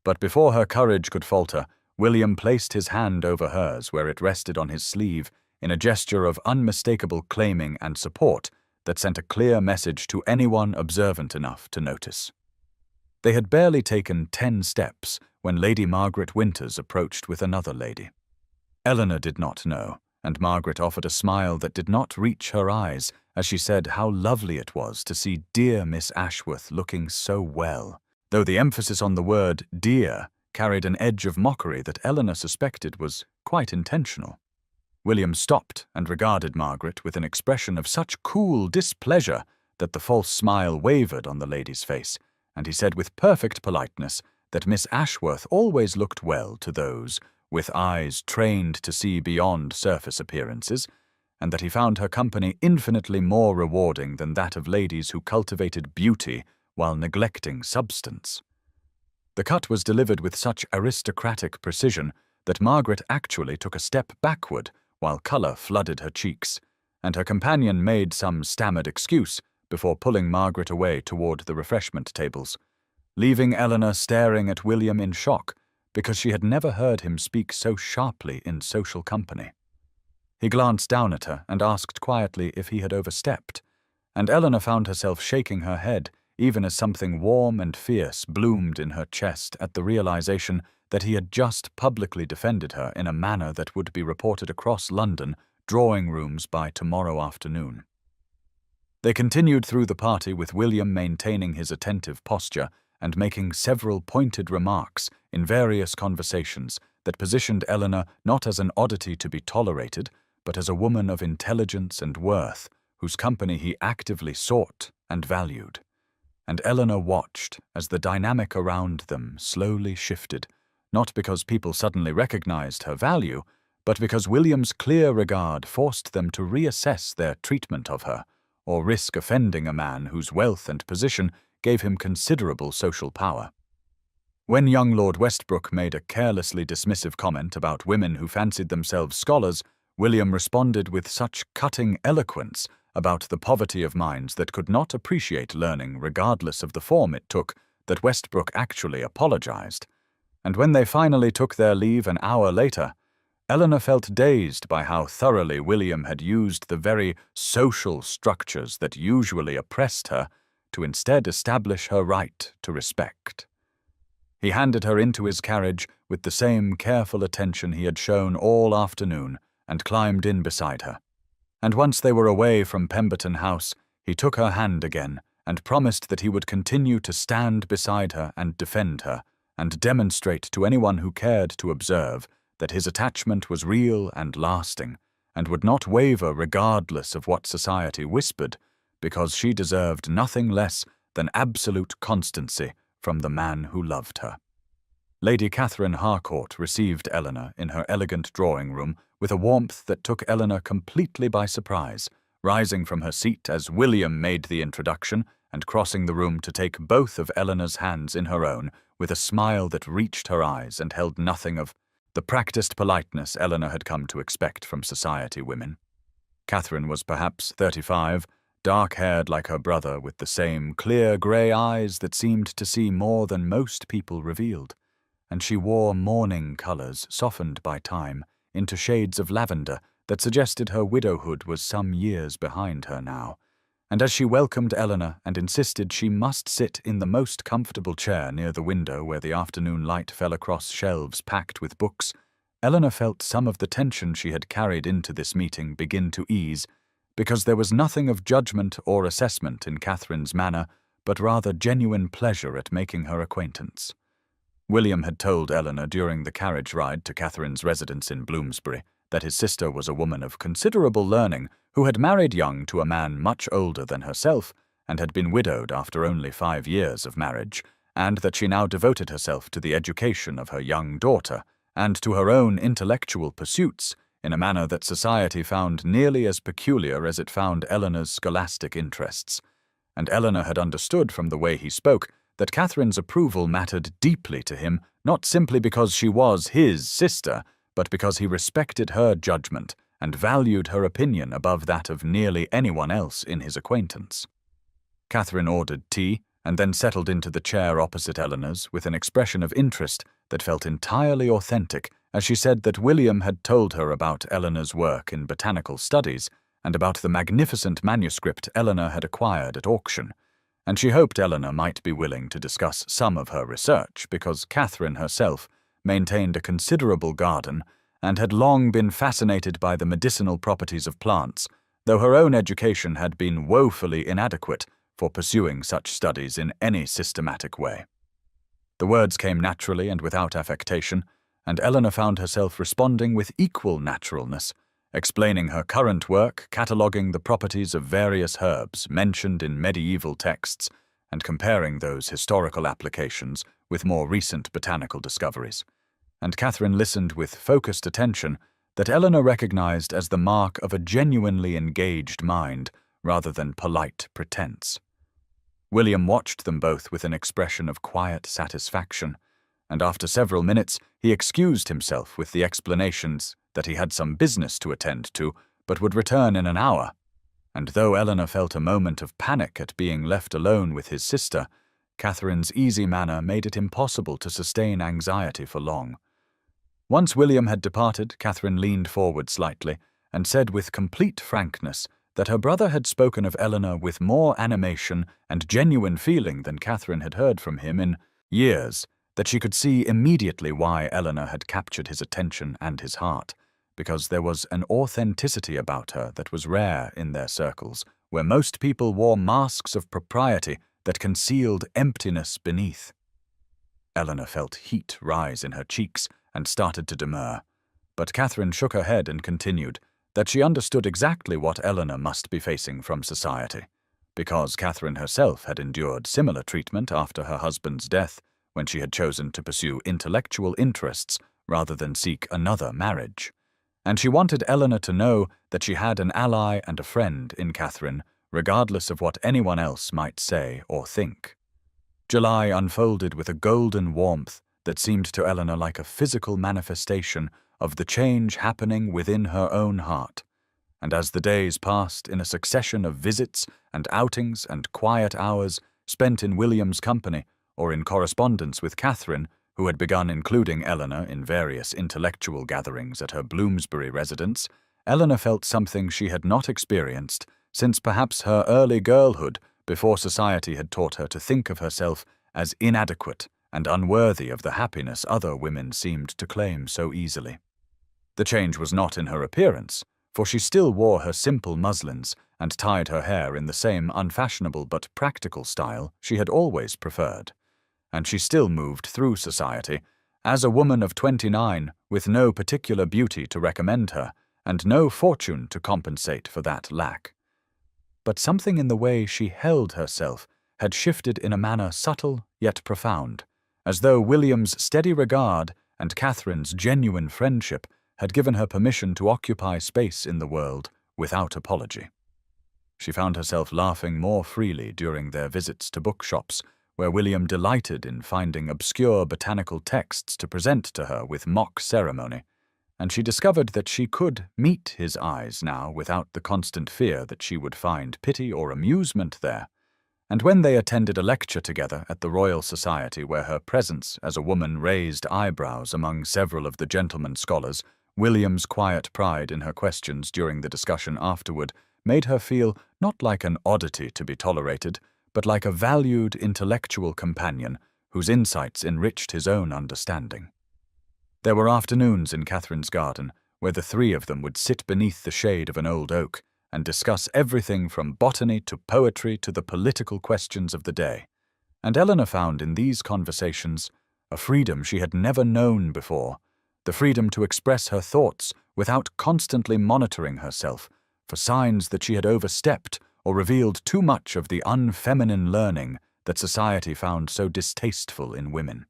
But before her courage could falter, William placed his hand over hers where it rested on his sleeve in a gesture of unmistakable claiming and support that sent a clear message to anyone observant enough to notice. They had barely taken 10 steps when Lady Margaret Winters approached with another lady. Eleanor did not know, and Margaret offered a smile that did not reach her eyes as she said how lovely it was to see dear Miss Ashworth looking so well, though the emphasis on the word dear carried an edge of mockery that Eleanor suspected was quite intentional. William stopped and regarded Margaret with an expression of such cool displeasure that the false smile wavered on the lady's face, and he said with perfect politeness that Miss Ashworth always looked well to those with eyes trained to see beyond surface appearances, and that he found her company infinitely more rewarding than that of ladies who cultivated beauty while neglecting substance. The cut was delivered with such aristocratic precision that Margaret actually took a step backward while colour flooded her cheeks, and her companion made some stammered excuse before pulling Margaret away toward the refreshment tables. leaving Eleanor staring at William in shock because she had never heard him speak so sharply in social company. He glanced down at her and asked quietly if he had overstepped, and Eleanor found herself shaking her head even as something warm and fierce bloomed in her chest at the realization that he had just publicly defended her in a manner that would be reported across London drawing rooms by tomorrow afternoon. They continued through the party with William maintaining his attentive posture and making several pointed remarks in various conversations that positioned Eleanor not as an oddity to be tolerated, but as a woman of intelligence and worth, whose company he actively sought and valued. And Eleanor watched as the dynamic around them slowly shifted, not because people suddenly recognized her value, but because William's clear regard forced them to reassess their treatment of her, or risk offending a man whose wealth and position gave him considerable social power. When young Lord Westbrook made a carelessly dismissive comment about women who fancied themselves scholars, William responded with such cutting eloquence about the poverty of minds that could not appreciate learning regardless of the form it took that Westbrook actually apologized. And when they finally took their leave an hour later, Eleanor felt dazed by how thoroughly William had used the very social structures that usually oppressed her to instead establish her right to respect. He handed her into his carriage with the same careful attention he had shown all afternoon and climbed in beside her. And once they were away from Pemberton House, he took her hand again and promised that he would continue to stand beside her and defend her, and demonstrate to anyone who cared to observe that his attachment was real and lasting, and would not waver regardless of what society whispered, because she deserved nothing less than absolute constancy from the man who loved her. Lady Catherine Harcourt received Eleanor in her elegant drawing-room with a warmth that took Eleanor completely by surprise, rising from her seat as William made the introduction and crossing the room to take both of Eleanor's hands in her own with a smile that reached her eyes and held nothing of the practiced politeness Eleanor had come to expect from society women. Catherine was perhaps 35, dark-haired like her brother, with the same clear grey eyes that seemed to see more than most people revealed, and she wore mourning colours softened by time into shades of lavender that suggested her widowhood was some years behind her now. And as she welcomed Eleanor and insisted she must sit in the most comfortable chair near the window where the afternoon light fell across shelves packed with books, Eleanor felt some of the tension she had carried into this meeting begin to ease, because there was nothing of judgment or assessment in Catherine's manner, but rather genuine pleasure at making her acquaintance. William had told Eleanor during the carriage ride to Catherine's residence in Bloomsbury that his sister was a woman of considerable learning who had married young to a man much older than herself and had been widowed after only 5 years of marriage, and that she now devoted herself to the education of her young daughter and to her own intellectual pursuits in a manner that society found nearly as peculiar as it found Eleanor's scholastic interests. And Eleanor had understood from the way he spoke that Catherine's approval mattered deeply to him, not simply because she was his sister, but because he respected her judgment and valued her opinion above that of nearly anyone else in his acquaintance. Catherine ordered tea and then settled into the chair opposite Eleanor's with an expression of interest that felt entirely authentic as she said that William had told her about Eleanor's work in botanical studies and about the magnificent manuscript Eleanor had acquired at auction, and she hoped Eleanor might be willing to discuss some of her research because Catherine herself maintained a considerable garden and had long been fascinated by the medicinal properties of plants, though her own education had been woefully inadequate for pursuing such studies in any systematic way. The words came naturally and without affectation, and Eleanor found herself responding with equal naturalness, explaining her current work, cataloguing the properties of various herbs mentioned in medieval texts, and comparing those historical applications with more recent botanical discoveries. And Catherine listened with focused attention that Eleanor recognized as the mark of a genuinely engaged mind rather than polite pretense. William watched them both with an expression of quiet satisfaction, and after several minutes he excused himself with the explanations that he had some business to attend to, but would return in an hour. And though Eleanor felt a moment of panic at being left alone with his sister, Catherine's easy manner made it impossible to sustain anxiety for long. Once William had departed, Catherine leaned forward slightly and said with complete frankness that her brother had spoken of Eleanor with more animation and genuine feeling than Catherine had heard from him in years, that she could see immediately why Eleanor had captured his attention and his heart, because there was an authenticity about her that was rare in their circles, where most people wore masks of propriety that concealed emptiness beneath. Eleanor felt heat rise in her cheeks and started to demur, but Catherine shook her head and continued that she understood exactly what Eleanor must be facing from society, because Catherine herself had endured similar treatment after her husband's death, when she had chosen to pursue intellectual interests rather than seek another marriage. And she wanted Eleanor to know that she had an ally and a friend in Catherine, regardless of what anyone else might say or think. July unfolded with a golden warmth that seemed to Eleanor like a physical manifestation of the change happening within her own heart. And as the days passed in a succession of visits and outings and quiet hours spent in William's company or in correspondence with Catherine, who had begun including Eleanor in various intellectual gatherings at her Bloomsbury residence, Eleanor felt something she had not experienced since perhaps her early girlhood, before society had taught her to think of herself as inadequate and unworthy of the happiness other women seemed to claim so easily. The change was not in her appearance, for she still wore her simple muslins and tied her hair in the same unfashionable but practical style she had always preferred. And she still moved through society as a woman of 29 with no particular beauty to recommend her and no fortune to compensate for that lack. But something in the way she held herself had shifted in a manner subtle yet profound, as though William's steady regard and Catherine's genuine friendship had given her permission to occupy space in the world without apology. She found herself laughing more freely during their visits to bookshops, where William delighted in finding obscure botanical texts to present to her with mock ceremony, and she discovered that she could meet his eyes now without the constant fear that she would find pity or amusement there. And when they attended a lecture together at the Royal Society, where her presence as a woman raised eyebrows among several of the gentlemen scholars, William's quiet pride in her questions during the discussion afterward made her feel not like an oddity to be tolerated, but like a valued intellectual companion whose insights enriched his own understanding. There were afternoons in Catherine's garden where the three of them would sit beneath the shade of an old oak and discuss everything from botany to poetry to the political questions of the day. And Eleanor found in these conversations a freedom she had never known before, the freedom to express her thoughts without constantly monitoring herself for signs that she had overstepped or revealed too much of the unfeminine learning that society found so distasteful in women.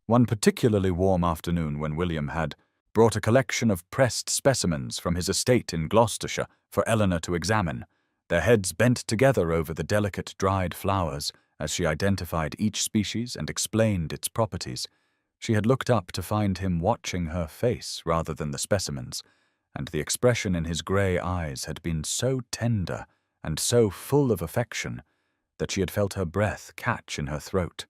One particularly warm afternoon, when William had brought a collection of pressed specimens from his estate in Gloucestershire for Eleanor to examine, their heads bent together over the delicate dried flowers as she identified each species and explained its properties, she had looked up to find him watching her face rather than the specimens, and the expression in his grey eyes had been so tender and so full of affection that she had felt her breath catch in her throat.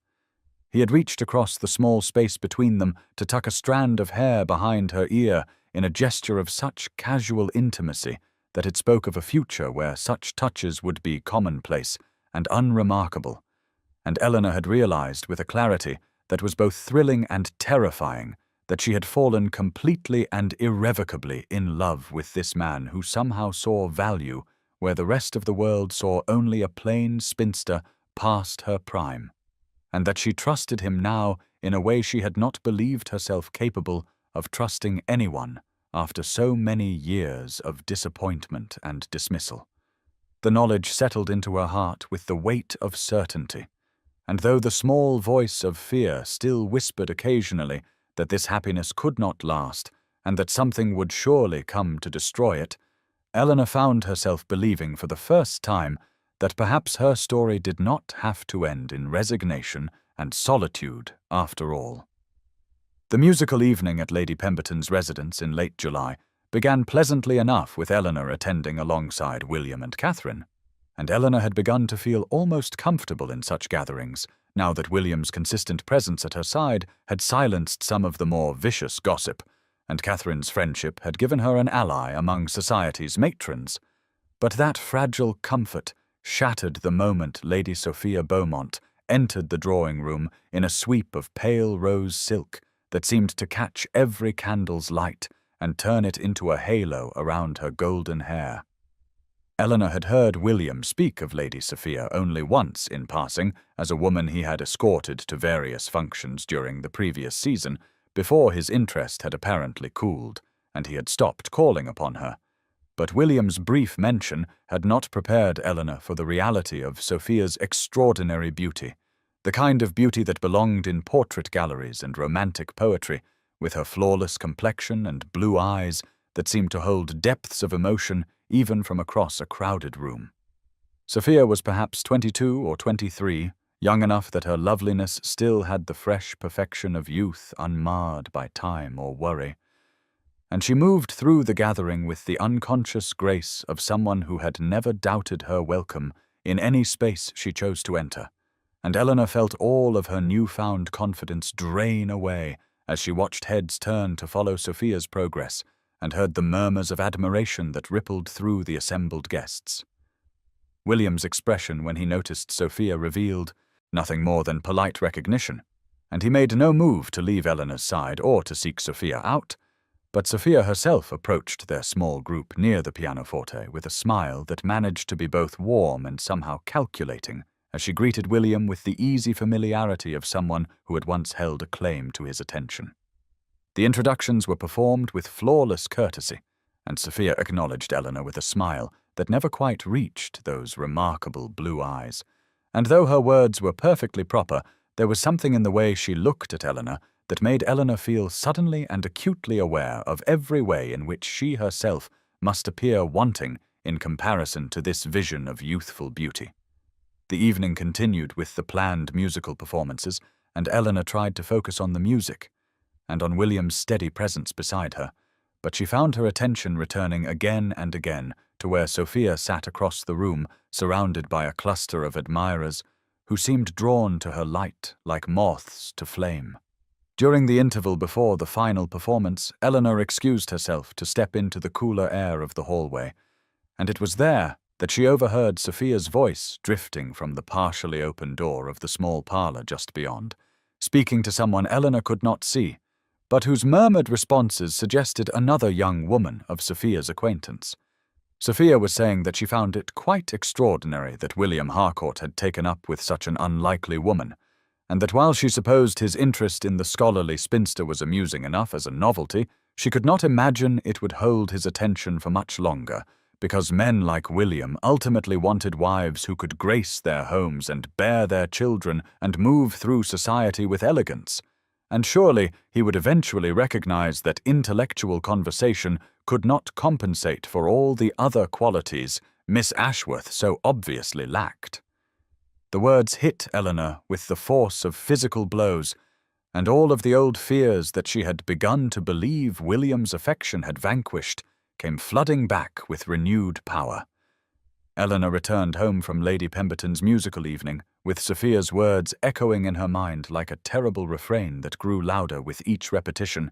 He had reached across the small space between them to tuck a strand of hair behind her ear in a gesture of such casual intimacy that it spoke of a future where such touches would be commonplace and unremarkable, and Eleanor had realized with a clarity that was both thrilling and terrifying that she had fallen completely and irrevocably in love with this man who somehow saw value where the rest of the world saw only a plain spinster past her prime, and that she trusted him now in a way she had not believed herself capable of trusting anyone after so many years of disappointment and dismissal. The knowledge settled into her heart with the weight of certainty, and though the small voice of fear still whispered occasionally that this happiness could not last and that something would surely come to destroy it, Eleanor found herself believing for the first time that perhaps her story did not have to end in resignation and solitude after all. The musical evening at Lady Pemberton's residence in late July began pleasantly enough with Eleanor attending alongside William and Catherine. and Eleanor had begun to feel almost comfortable in such gatherings, now that William's consistent presence at her side had silenced some of the more vicious gossip, and Catherine's friendship had given her an ally among society's matrons. But that fragile comfort shattered the moment Lady Sophia Beaumont entered the drawing-room in a sweep of pale rose silk that seemed to catch every candle's light and turn it into a halo around her golden hair. Eleanor had heard William speak of Lady Sophia only once in passing as a woman he had escorted to various functions during the previous season, before his interest had apparently cooled, and he had stopped calling upon her. But William's brief mention had not prepared Eleanor for the reality of Sophia's extraordinary beauty, the kind of beauty that belonged in portrait galleries and romantic poetry, with her flawless complexion and blue eyes that seemed to hold depths of emotion even from across a crowded room. Sophia was perhaps 22 or 23, young enough that her loveliness still had the fresh perfection of youth unmarred by time or worry, and she moved through the gathering with the unconscious grace of someone who had never doubted her welcome in any space she chose to enter, and Eleanor felt all of her newfound confidence drain away as she watched heads turn to follow Sophia's progress and heard the murmurs of admiration that rippled through the assembled guests. William's expression when he noticed Sophia revealed nothing more than polite recognition, and he made no move to leave Eleanor's side or to seek Sophia out, but Sophia herself approached their small group near the pianoforte with a smile that managed to be both warm and somehow calculating as she greeted William with the easy familiarity of someone who had once held a claim to his attention. The introductions were performed with flawless courtesy, and Sophia acknowledged Eleanor with a smile that never quite reached those remarkable blue eyes, and though her words were perfectly proper, there was something in the way she looked at Eleanor that made Eleanor feel suddenly and acutely aware of every way in which she herself must appear wanting in comparison to this vision of youthful beauty. The evening continued with the planned musical performances, and Eleanor tried to focus on the music and on William's steady presence beside her, but she found her attention returning again and again to where Sophia sat across the room, surrounded by a cluster of admirers who seemed drawn to her light like moths to flame. During the interval before the final performance, Eleanor excused herself to step into the cooler air of the hallway, and it was there that she overheard Sophia's voice drifting from the partially open door of the small parlor just beyond, speaking to someone Eleanor could not see, but whose murmured responses suggested another young woman of Sophia's acquaintance. Sophia was saying that she found it quite extraordinary that William Harcourt had taken up with such an unlikely woman, and that while she supposed his interest in the scholarly spinster was amusing enough as a novelty, she could not imagine it would hold his attention for much longer, because men like William ultimately wanted wives who could grace their homes and bear their children and move through society with elegance. And surely he would eventually recognize that intellectual conversation could not compensate for all the other qualities Miss Ashworth so obviously lacked. The words hit Eleanor with the force of physical blows, and all of the old fears that she had begun to believe William's affection had vanquished came flooding back with renewed power. Eleanor returned home from Lady Pemberton's musical evening, with Sophia's words echoing in her mind like a terrible refrain that grew louder with each repetition,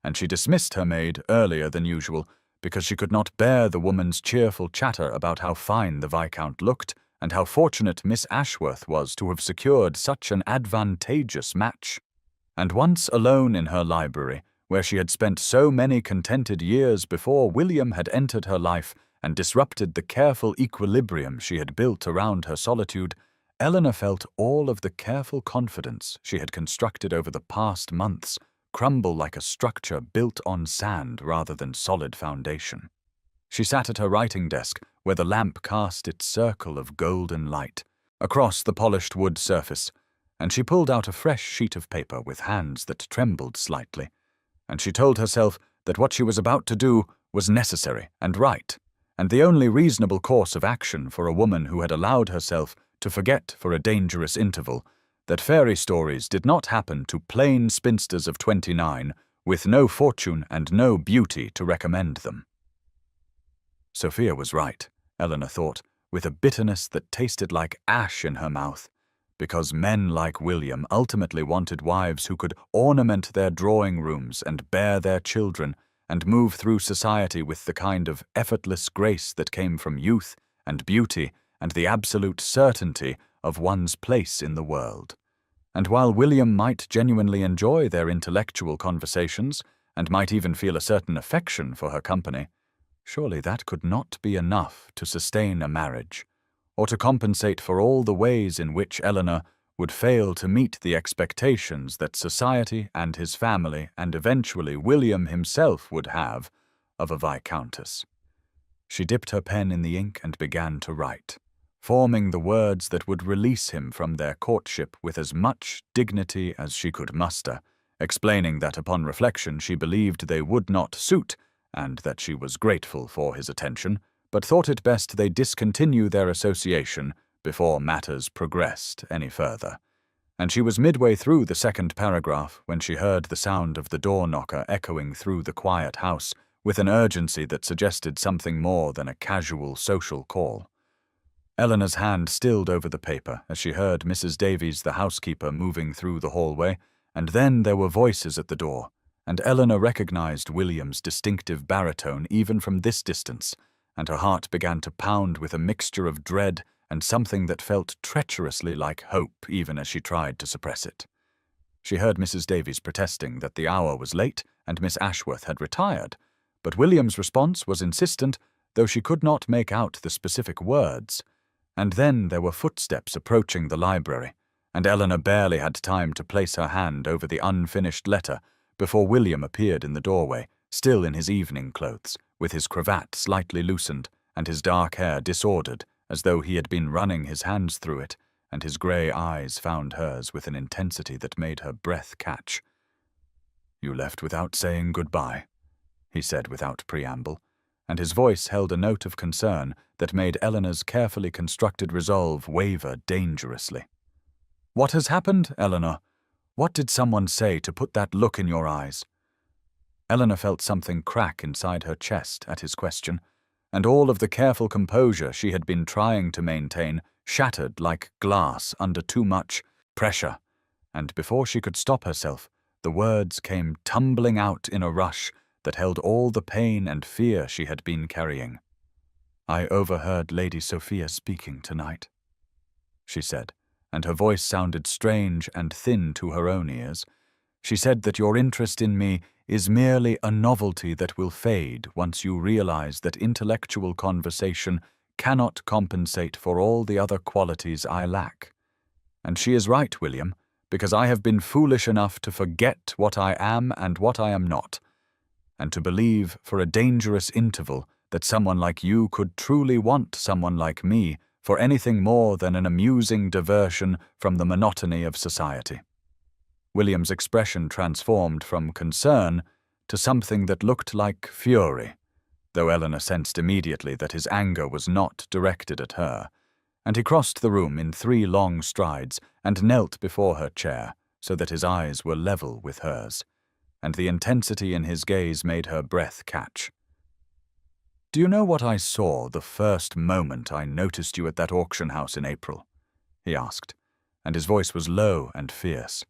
and she dismissed her maid earlier than usual because she could not bear the woman's cheerful chatter about how fine the Viscount looked and how fortunate Miss Ashworth was to have secured such an advantageous match. And once alone in her library, where she had spent so many contented years before William had entered her life and disrupted the careful equilibrium she had built around her solitude, Eleanor felt all of the careful confidence she had constructed over the past months crumble like a structure built on sand rather than solid foundation. She sat at her writing desk, where the lamp cast its circle of golden light across the polished wood surface, and she pulled out a fresh sheet of paper with hands that trembled slightly, and she told herself that what she was about to do was necessary and right, and the only reasonable course of action for a woman who had allowed herself to forget for a dangerous interval that fairy stories did not happen to plain spinsters of 29 with no fortune and no beauty to recommend them. Sophia was right, Eleanor thought, with a bitterness that tasted like ash in her mouth, because men like William ultimately wanted wives who could ornament their drawing rooms and bear their children and move through society with the kind of effortless grace that came from youth and beauty and the absolute certainty of one's place in the world. And while William might genuinely enjoy their intellectual conversations and might even feel a certain affection for her company, surely that could not be enough to sustain a marriage, or to compensate for all the ways in which Eleanor would fail to meet the expectations that society and his family and eventually William himself would have of a viscountess. She dipped her pen in the ink and began to write, forming the words that would release him from their courtship with as much dignity as she could muster, explaining that upon reflection she believed they would not suit and that she was grateful for his attention, but thought it best they discontinue their association before matters progressed any further. And she was midway through the second paragraph when she heard the sound of the door-knocker echoing through the quiet house with an urgency that suggested something more than a casual social call. Eleanor's hand stilled over the paper as she heard Mrs. Davies, the housekeeper, moving through the hallway, and then there were voices at the door, and Eleanor recognized William's distinctive baritone even from this distance, and her heart began to pound with a mixture of dread and something that felt treacherously like hope even as she tried to suppress it. She heard Mrs. Davies protesting that the hour was late and Miss Ashworth had retired, but William's response was insistent, though she could not make out the specific words. And then there were footsteps approaching the library, and Eleanor barely had time to place her hand over the unfinished letter before William appeared in the doorway, still in his evening clothes, with his cravat slightly loosened and his dark hair disordered as though he had been running his hands through it, and his grey eyes found hers with an intensity that made her breath catch. "You left without saying goodbye," he said without preamble, and his voice held a note of concern that made Eleanor's carefully constructed resolve waver dangerously. "What has happened, Eleanor? What did someone say to put that look in your eyes?" Eleanor felt something crack inside her chest at his question, and all of the careful composure she had been trying to maintain shattered like glass under too much pressure, and before she could stop herself, the words came tumbling out in a rush that held all the pain and fear she had been carrying. "I overheard Lady Sophia speaking tonight," she said, and her voice sounded strange and thin to her own ears. "She said that your interest in me is merely a novelty that will fade once you realize that intellectual conversation cannot compensate for all the other qualities I lack. And she is right, William, because I have been foolish enough to forget what I am and what I am not, and to believe for a dangerous interval that someone like you could truly want someone like me for anything more than an amusing diversion from the monotony of society." William's expression transformed from concern to something that looked like fury, though Eleanor sensed immediately that his anger was not directed at her, and he crossed the room in 3 long strides and knelt before her chair so that his eyes were level with hers, and the intensity in his gaze made her breath catch. "Do you know what I saw the first moment I noticed you at that auction house in April?" he asked, and his voice was low and fierce.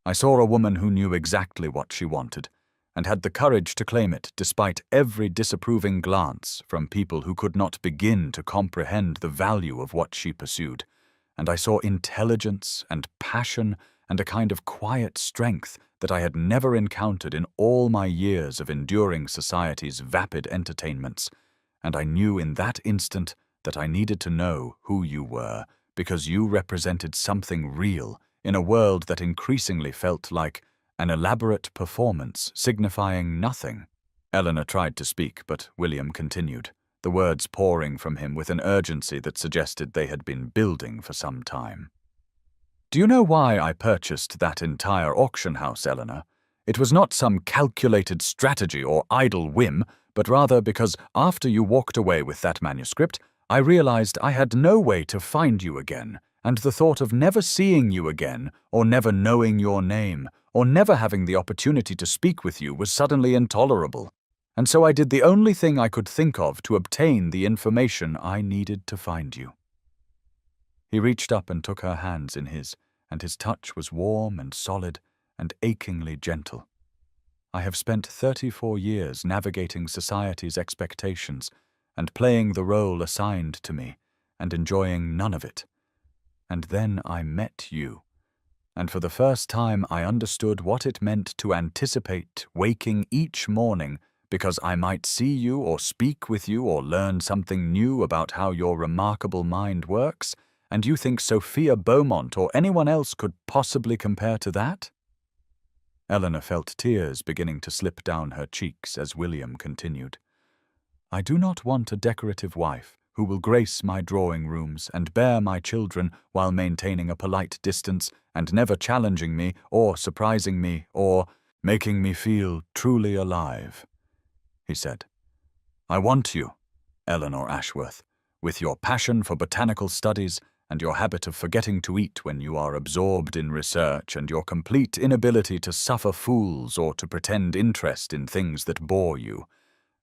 "I saw a woman who knew exactly what she wanted, and had the courage to claim it despite every disapproving glance from people who could not begin to comprehend the value of what she pursued, and I saw intelligence and passion and a kind of quiet strength that I had never encountered in all my years of enduring society's vapid entertainments, and I knew in that instant that I needed to know who you were, because you represented something real in a world that increasingly felt like an elaborate performance signifying nothing." Eleanor tried to speak, but William continued, the words pouring from him with an urgency that suggested they had been building for some time. "Do you know why I purchased that entire auction house, Eleanor? It was not some calculated strategy or idle whim, but rather because after you walked away with that manuscript, I realized I had no way to find you again, and the thought of never seeing you again, or never knowing your name, or never having the opportunity to speak with you was suddenly intolerable. and so I did the only thing I could think of to obtain the information I needed to find you." He reached up and took her hands in his, and his touch was warm and solid and achingly gentle. "I have spent 34 years navigating society's expectations and playing the role assigned to me and enjoying none of it. And then I met you, and for the first time I understood what it meant to anticipate waking each morning because I might see you or speak with you or learn something new about how your remarkable mind works, and you think Sophia Beaumont or anyone else could possibly compare to that?" Eleanor felt tears beginning to slip down her cheeks as William continued. "I do not want a decorative wife who will grace my drawing rooms and bear my children while maintaining a polite distance and never challenging me or surprising me or making me feel truly alive," he said. "I want you, Eleanor Ashworth, with your passion for botanical studies and your habit of forgetting to eat when you are absorbed in research and your complete inability to suffer fools or to pretend interest in things that bore you.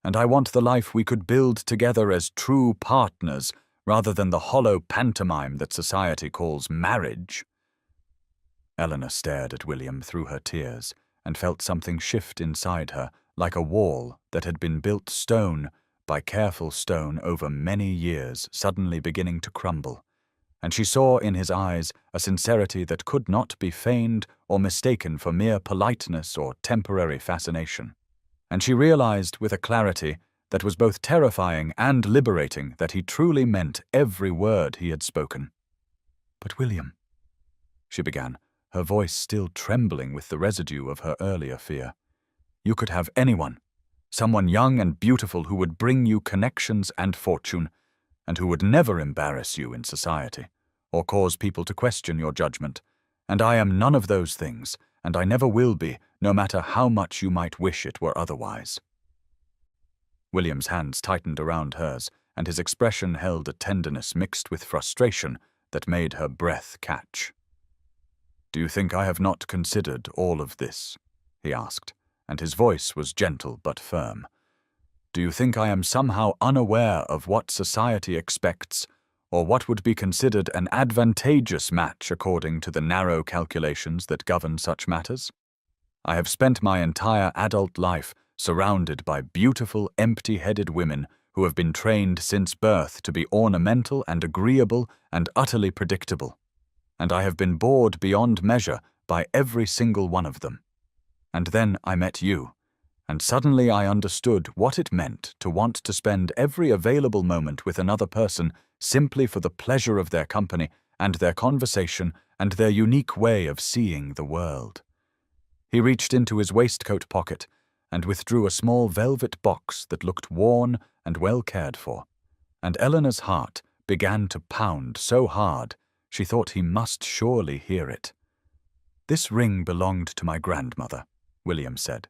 And I want the life we could build together as true partners rather than the hollow pantomime that society calls marriage." Eleanor stared at William through her tears and felt something shift inside her like a wall that had been built stone by careful stone over many years suddenly beginning to crumble. And she saw in his eyes a sincerity that could not be feigned or mistaken for mere politeness or temporary fascination. And she realized with a clarity that was both terrifying and liberating that he truly meant every word he had spoken. "But William," she began, her voice still trembling with the residue of her earlier fear, "you could have anyone, someone young and beautiful who would bring you connections and fortune, and who would never embarrass you in society, or cause people to question your judgment. And I am none of those things, and I never will be, no matter how much you might wish it were otherwise." William's hands tightened around hers, and his expression held a tenderness mixed with frustration that made her breath catch. "Do you think I have not considered all of this?" he asked, and his voice was gentle but firm. "Do you think I am somehow unaware of what society expects, or what would be considered an advantageous match according to the narrow calculations that govern such matters? I have spent my entire adult life surrounded by beautiful, empty-headed women who have been trained since birth to be ornamental and agreeable and utterly predictable. And I have been bored beyond measure by every single one of them. And then I met you, and suddenly I understood what it meant to want to spend every available moment with another person simply for the pleasure of their company and their conversation and their unique way of seeing the world." He reached into his waistcoat pocket and withdrew a small velvet box that looked worn and well cared for, and Eleanor's heart began to pound so hard she thought he must surely hear it. "This ring belonged to my grandmother," William said,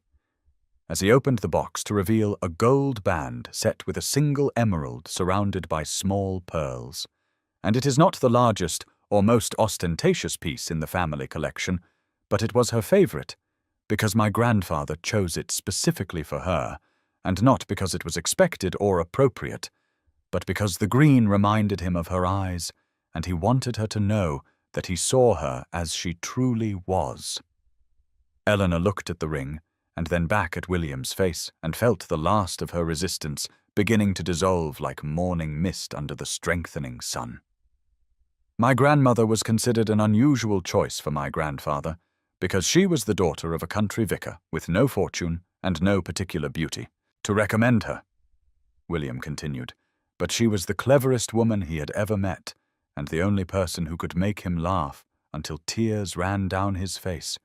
as he opened the box to reveal a gold band set with a single emerald surrounded by small pearls. "And it is not the largest or most ostentatious piece in the family collection, but it was her favorite, because my grandfather chose it specifically for her, and not because it was expected or appropriate, but because the green reminded him of her eyes, and he wanted her to know that he saw her as she truly was." Eleanor looked at the ring, and then back at William's face, and felt the last of her resistance beginning to dissolve like morning mist under the strengthening sun. "My grandmother was considered an unusual choice for my grandfather, because she was the daughter of a country vicar with no fortune and no particular beauty to recommend her," William continued, "but she was the cleverest woman he had ever met, and the only person who could make him laugh until tears ran down his face,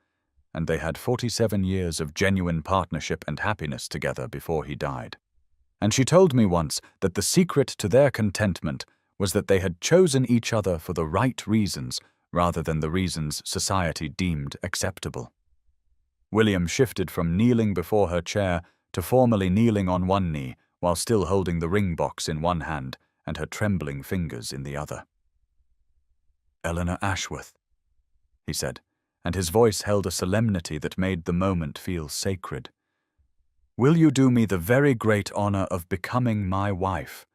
and they had 47 years of genuine partnership and happiness together before he died. And she told me once that the secret to their contentment was that they had chosen each other for the right reasons rather than the reasons society deemed acceptable." William shifted from kneeling before her chair to formally kneeling on one knee while still holding the ring box in one hand and her trembling fingers in the other. "Eleanor Ashworth," he said, and his voice held a solemnity that made the moment feel sacred. Will you do me the very great honor of becoming my wife?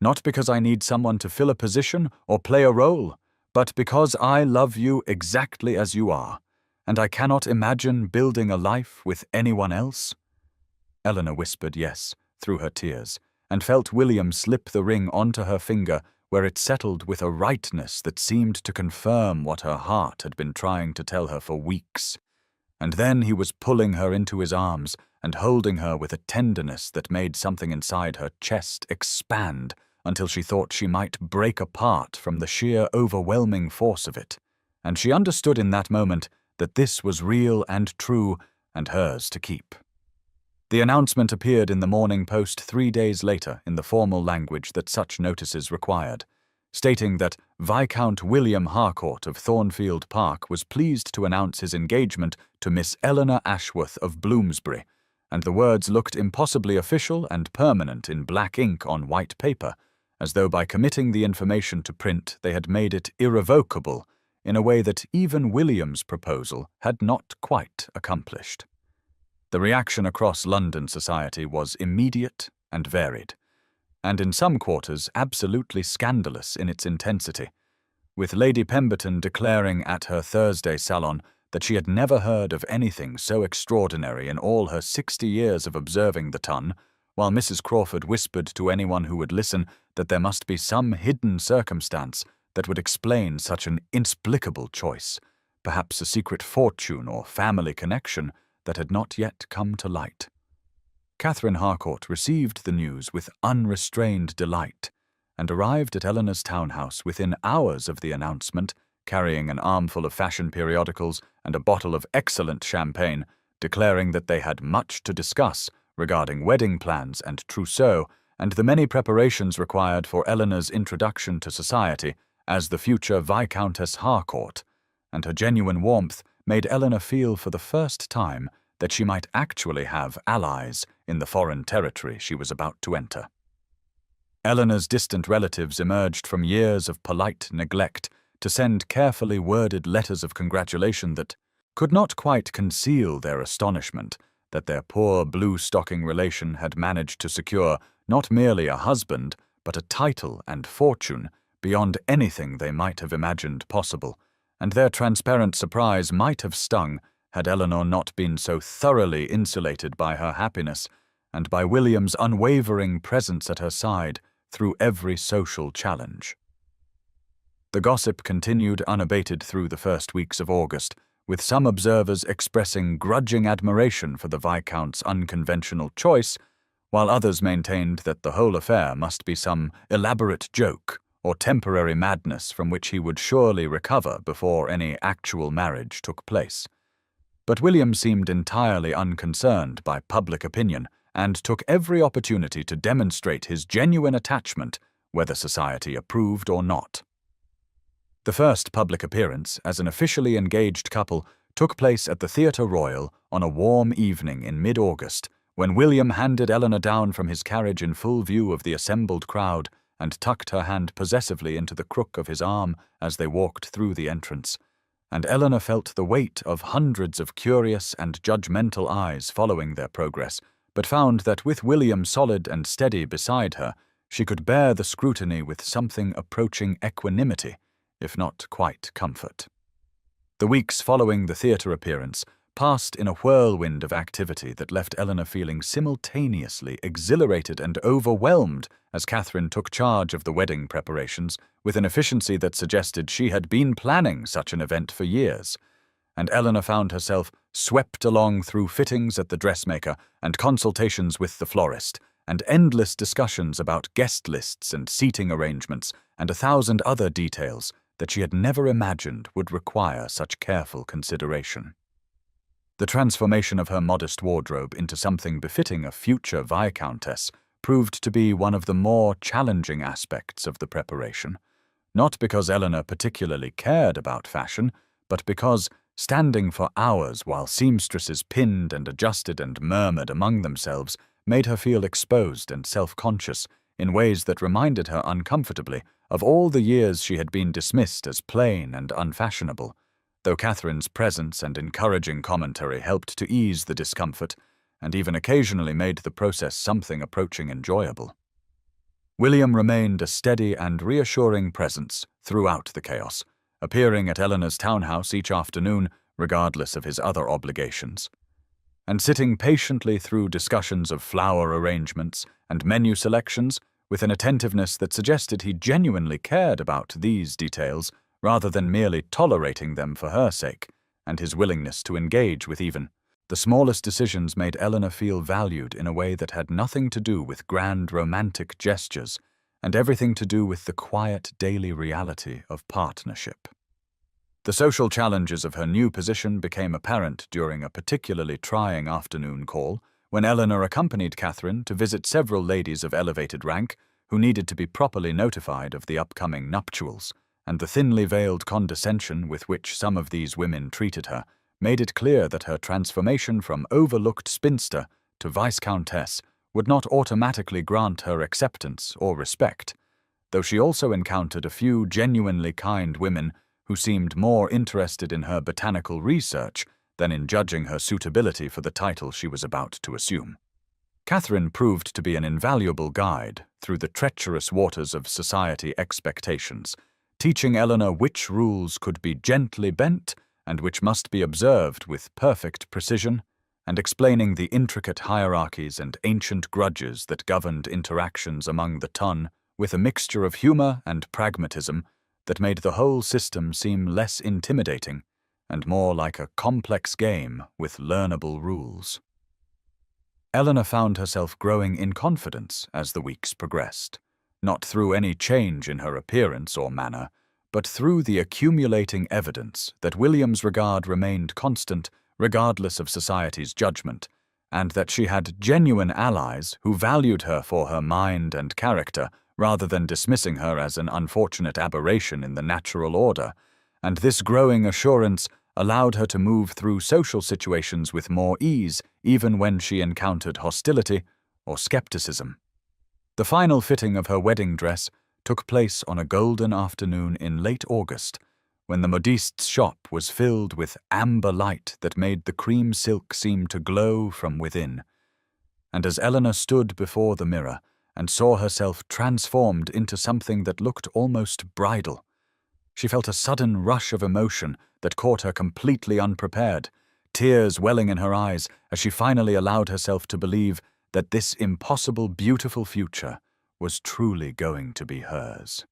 Not because I need someone to fill a position or play a role, but because I love you exactly as you are, and I cannot imagine building a life with anyone else." Eleanor whispered yes, through her tears, and felt William slip the ring onto her finger, where it settled with a rightness that seemed to confirm what her heart had been trying to tell her for weeks. And then he was pulling her into his arms and holding her with a tenderness that made something inside her chest expand until she thought she might break apart from the sheer overwhelming force of it. And she understood in that moment that this was real and true and hers to keep. The announcement appeared in the Morning Post 3 days later in the formal language that such notices required, stating that Viscount William Harcourt of Thornfield Park was pleased to announce his engagement to Miss Eleanor Ashworth of Bloomsbury, and the words looked impossibly official and permanent in black ink on white paper, as though by committing the information to print they had made it irrevocable in a way that even William's proposal had not quite accomplished. The reaction across London society was immediate and varied, and in some quarters absolutely scandalous in its intensity, with Lady Pemberton declaring at her Thursday salon that she had never heard of anything so extraordinary in all her 60 years of observing the ton, while Mrs. Crawford whispered to anyone who would listen that there must be some hidden circumstance that would explain such an inexplicable choice, perhaps a secret fortune or family connection that had not yet come to light. Catherine Harcourt received the news with unrestrained delight, and arrived at Eleanor's townhouse within hours of the announcement, carrying an armful of fashion periodicals and a bottle of excellent champagne, declaring that they had much to discuss regarding wedding plans and trousseau and the many preparations required for Eleanor's introduction to society as the future Viscountess Harcourt, and her genuine warmth made Eleanor feel for the first time that she might actually have allies in the foreign territory she was about to enter. Eleanor's distant relatives emerged from years of polite neglect to send carefully worded letters of congratulation that could not quite conceal their astonishment that their poor blue-stocking relation had managed to secure not merely a husband, but a title and fortune beyond anything they might have imagined possible, and their transparent surprise might have stung had Eleanor not been so thoroughly insulated by her happiness and by William's unwavering presence at her side through every social challenge. The gossip continued unabated through the first weeks of August, with some observers expressing grudging admiration for the Viscount's unconventional choice, while others maintained that the whole affair must be some elaborate joke or temporary madness from which he would surely recover before any actual marriage took place. But William seemed entirely unconcerned by public opinion and took every opportunity to demonstrate his genuine attachment, whether society approved or not. The first public appearance as an officially engaged couple took place at the Theatre Royal on a warm evening in mid-August, when William handed Eleanor down from his carriage in full view of the assembled crowd and tucked her hand possessively into the crook of his arm as they walked through the entrance, and Eleanor felt the weight of hundreds of curious and judgmental eyes following their progress, but found that with William solid and steady beside her, she could bear the scrutiny with something approaching equanimity, if not quite comfort. The weeks following the theatre appearance passed in a whirlwind of activity that left Eleanor feeling simultaneously exhilarated and overwhelmed as Catherine took charge of the wedding preparations with an efficiency that suggested she had been planning such an event for years, and Eleanor found herself swept along through fittings at the dressmaker and consultations with the florist, and endless discussions about guest lists and seating arrangements and 1,000 other details that she had never imagined would require such careful consideration. The transformation of her modest wardrobe into something befitting a future viscountess proved to be one of the more challenging aspects of the preparation, not because Eleanor particularly cared about fashion, but because, standing for hours while seamstresses pinned and adjusted and murmured among themselves, made her feel exposed and self-conscious in ways that reminded her uncomfortably of all the years she had been dismissed as plain and unfashionable, though Catherine's presence and encouraging commentary helped to ease the discomfort, and even occasionally made the process something approaching enjoyable. William remained a steady and reassuring presence throughout the chaos, appearing at Eleanor's townhouse each afternoon, regardless of his other obligations, and sitting patiently through discussions of flower arrangements and menu selections with an attentiveness that suggested he genuinely cared about these details rather than merely tolerating them for her sake, and his willingness to engage with even the smallest decisions made Eleanor feel valued in a way that had nothing to do with grand romantic gestures and everything to do with the quiet daily reality of partnership. The social challenges of her new position became apparent during a particularly trying afternoon call when Eleanor accompanied Catherine to visit several ladies of elevated rank who needed to be properly notified of the upcoming nuptials, and the thinly veiled condescension with which some of these women treated her made it clear that her transformation from overlooked spinster to viscountess would not automatically grant her acceptance or respect, though she also encountered a few genuinely kind women who seemed more interested in her botanical research than in judging her suitability for the title she was about to assume. Catherine proved to be an invaluable guide through the treacherous waters of society expectations, teaching Eleanor which rules could be gently bent and which must be observed with perfect precision, and explaining the intricate hierarchies and ancient grudges that governed interactions among the ton with a mixture of humor and pragmatism that made the whole system seem less intimidating and more like a complex game with learnable rules. Eleanor found herself growing in confidence as the weeks progressed, not through any change in her appearance or manner, but through the accumulating evidence that William's regard remained constant regardless of society's judgment, and that she had genuine allies who valued her for her mind and character rather than dismissing her as an unfortunate aberration in the natural order, and this growing assurance allowed her to move through social situations with more ease even when she encountered hostility or skepticism. The final fitting of her wedding dress took place on a golden afternoon in late August, when the modiste's shop was filled with amber light that made the cream silk seem to glow from within. And as Eleanor stood before the mirror and saw herself transformed into something that looked almost bridal, she felt a sudden rush of emotion that caught her completely unprepared, tears welling in her eyes as she finally allowed herself to believe that this impossible, beautiful future was truly going to be hers.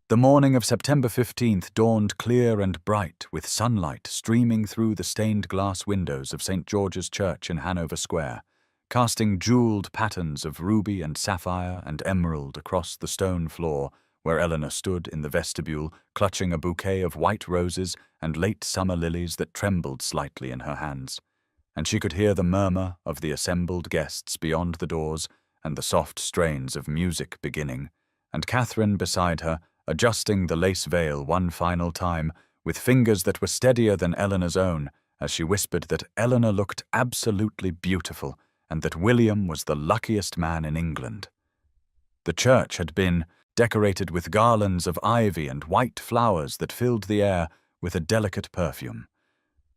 The morning of September 15th dawned clear and bright, with sunlight streaming through the stained glass windows of St. George's Church in Hanover Square, casting jeweled patterns of ruby and sapphire and emerald across the stone floor where Eleanor stood in the vestibule, clutching a bouquet of white roses and late summer lilies that trembled slightly in her hands. And she could hear the murmur of the assembled guests beyond the doors and the soft strains of music beginning, and Catherine beside her, adjusting the lace veil one final time, with fingers that were steadier than Eleanor's own, as she whispered that Eleanor looked absolutely beautiful and that William was the luckiest man in England. The church had been decorated with garlands of ivy and white flowers that filled the air with a delicate perfume.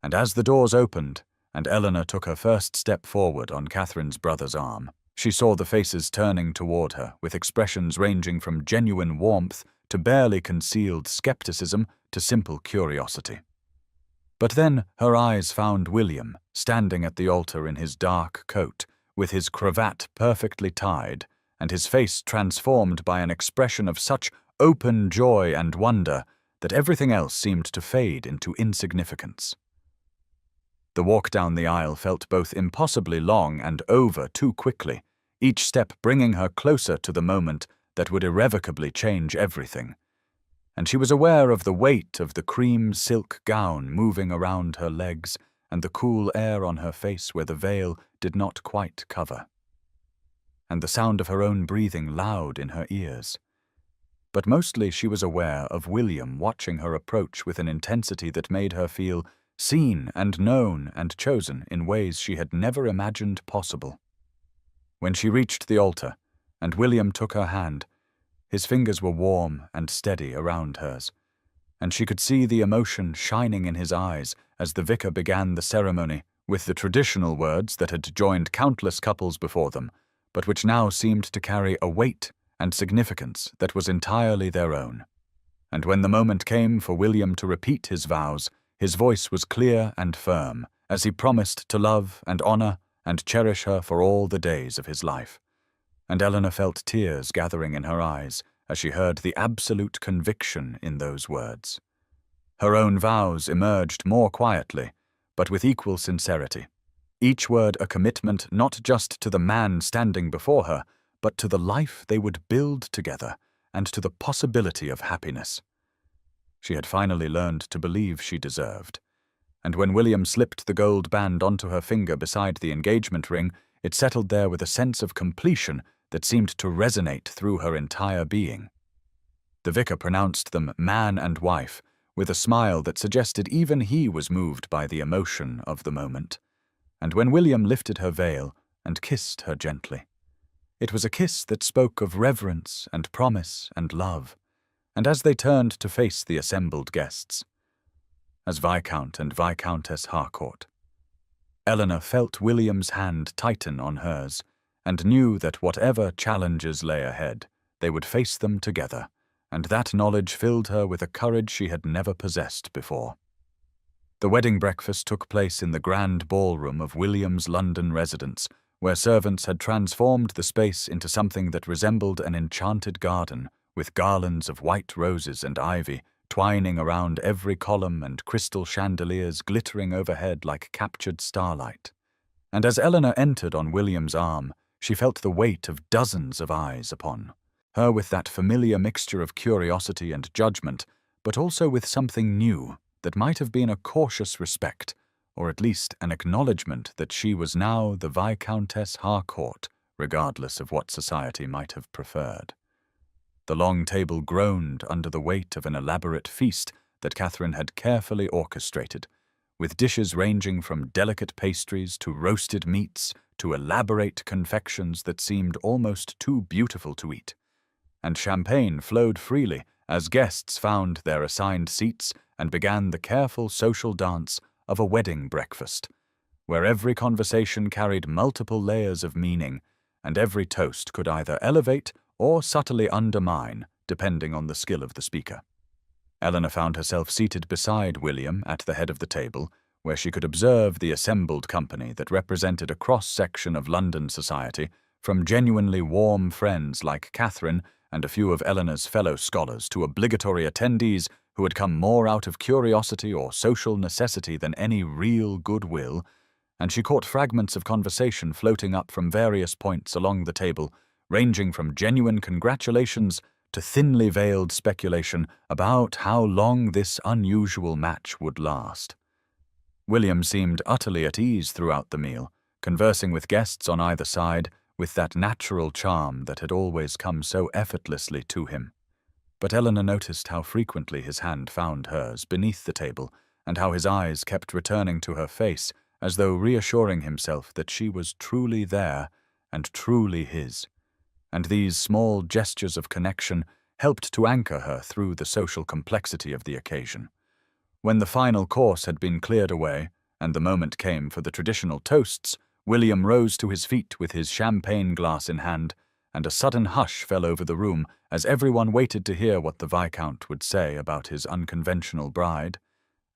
And as the doors opened, and Eleanor took her first step forward on Catherine's brother's arm, she saw the faces turning toward her with expressions ranging from genuine warmth to barely concealed skepticism to simple curiosity. But then her eyes found William, standing at the altar in his dark coat, with his cravat perfectly tied, and his face transformed by an expression of such open joy and wonder that everything else seemed to fade into insignificance. The walk down the aisle felt both impossibly long and over too quickly, each step bringing her closer to the moment that would irrevocably change everything. And she was aware of the weight of the cream silk gown moving around her legs and the cool air on her face where the veil did not quite cover, and the sound of her own breathing loud in her ears. But mostly she was aware of William watching her approach with an intensity that made her feel seen and known and chosen in ways she had never imagined possible. When she reached the altar, and William took her hand, his fingers were warm and steady around hers, and she could see the emotion shining in his eyes as the vicar began the ceremony with the traditional words that had joined countless couples before them, but which now seemed to carry a weight and significance that was entirely their own. And when the moment came for William to repeat his vows, his voice was clear and firm, as he promised to love and honor and cherish her for all the days of his life. And Eleanor felt tears gathering in her eyes as she heard the absolute conviction in those words. Her own vows emerged more quietly, but with equal sincerity, each word a commitment not just to the man standing before her, but to the life they would build together and to the possibility of happiness. She had finally learned to believe she deserved, and when William slipped the gold band onto her finger beside the engagement ring, it settled there with a sense of completion that seemed to resonate through her entire being. The vicar pronounced them man and wife, with a smile that suggested even he was moved by the emotion of the moment. And when William lifted her veil and kissed her gently, it was a kiss that spoke of reverence and promise and love. And as they turned to face the assembled guests, as Viscount and Viscountess Harcourt, Eleanor felt William's hand tighten on hers and knew that whatever challenges lay ahead, they would face them together, and that knowledge filled her with a courage she had never possessed before. The wedding breakfast took place in the grand ballroom of William's London residence, where servants had transformed the space into something that resembled an enchanted garden, with garlands of white roses and ivy twining around every column and crystal chandeliers glittering overhead like captured starlight. And as Eleanor entered on William's arm, she felt the weight of dozens of eyes upon her, with that familiar mixture of curiosity and judgment, but also with something new that might have been a cautious respect, or at least an acknowledgement that she was now the Viscountess Harcourt, regardless of what society might have preferred. The long table groaned under the weight of an elaborate feast that Catherine had carefully orchestrated, with dishes ranging from delicate pastries to roasted meats to elaborate confections that seemed almost too beautiful to eat. And champagne flowed freely as guests found their assigned seats and began the careful social dance of a wedding breakfast, where every conversation carried multiple layers of meaning, and every toast could either elevate or subtly undermine, depending on the skill of the speaker. Eleanor found herself seated beside William at the head of the table, where she could observe the assembled company that represented a cross-section of London society, from genuinely warm friends like Catherine and a few of Eleanor's fellow scholars to obligatory attendees who had come more out of curiosity or social necessity than any real goodwill, and she caught fragments of conversation floating up from various points along the table, ranging from genuine congratulations to thinly veiled speculation about how long this unusual match would last. William seemed utterly at ease throughout the meal, conversing with guests on either side with that natural charm that had always come so effortlessly to him. But Eleanor noticed how frequently his hand found hers beneath the table, and how his eyes kept returning to her face, as though reassuring himself that she was truly there and truly his. And these small gestures of connection helped to anchor her through the social complexity of the occasion. When the final course had been cleared away, and the moment came for the traditional toasts, William rose to his feet with his champagne glass in hand, and a sudden hush fell over the room as everyone waited to hear what the Viscount would say about his unconventional bride,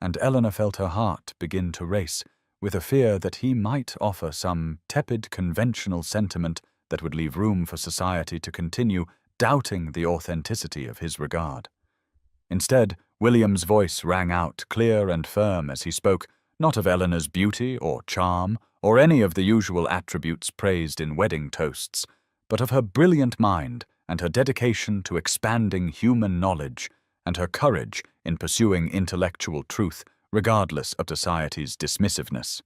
and Eleanor felt her heart begin to race, with a fear that he might offer some tepid conventional sentiment that would leave room for society to continue doubting the authenticity of his regard. Instead, William's voice rang out clear and firm as he spoke, not of Eleanor's beauty or charm or any of the usual attributes praised in wedding toasts, but of her brilliant mind and her dedication to expanding human knowledge and her courage in pursuing intellectual truth regardless of society's dismissiveness.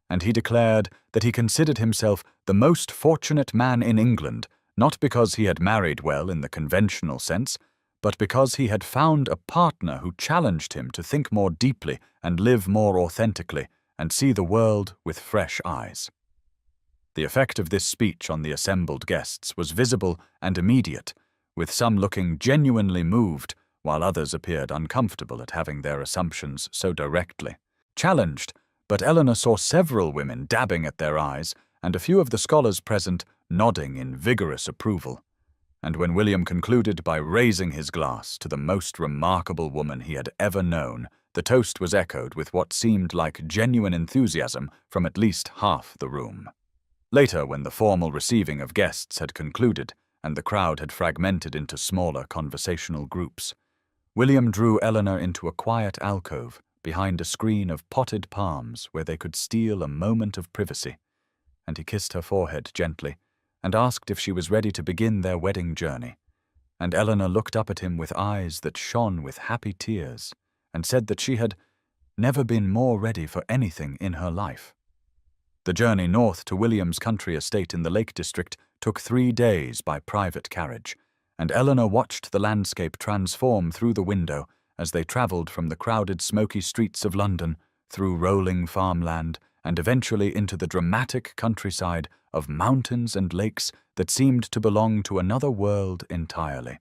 And he declared that he considered himself the most fortunate man in England, not because he had married well in the conventional sense, but because he had found a partner who challenged him to think more deeply and live more authentically and see the world with fresh eyes. The effect of this speech on the assembled guests was visible and immediate, with some looking genuinely moved, while others appeared uncomfortable at having their assumptions so directly challenged, but Eleanor saw several women dabbing at their eyes and a few of the scholars present nodding in vigorous approval. And when William concluded by raising his glass to the most remarkable woman he had ever known, the toast was echoed with what seemed like genuine enthusiasm from at least half the room. Later, when the formal receiving of guests had concluded and the crowd had fragmented into smaller conversational groups, William drew Eleanor into a quiet alcove behind a screen of potted palms where they could steal a moment of privacy, and he kissed her forehead gently and asked if she was ready to begin their wedding journey. And Eleanor looked up at him with eyes that shone with happy tears and said that she had never been more ready for anything in her life. The journey north to William's country estate in the Lake District took 3 days by private carriage, and Eleanor watched the landscape transform through the window as they travelled from the crowded, smoky streets of London, through rolling farmland, and eventually into the dramatic countryside of mountains and lakes that seemed to belong to another world entirely.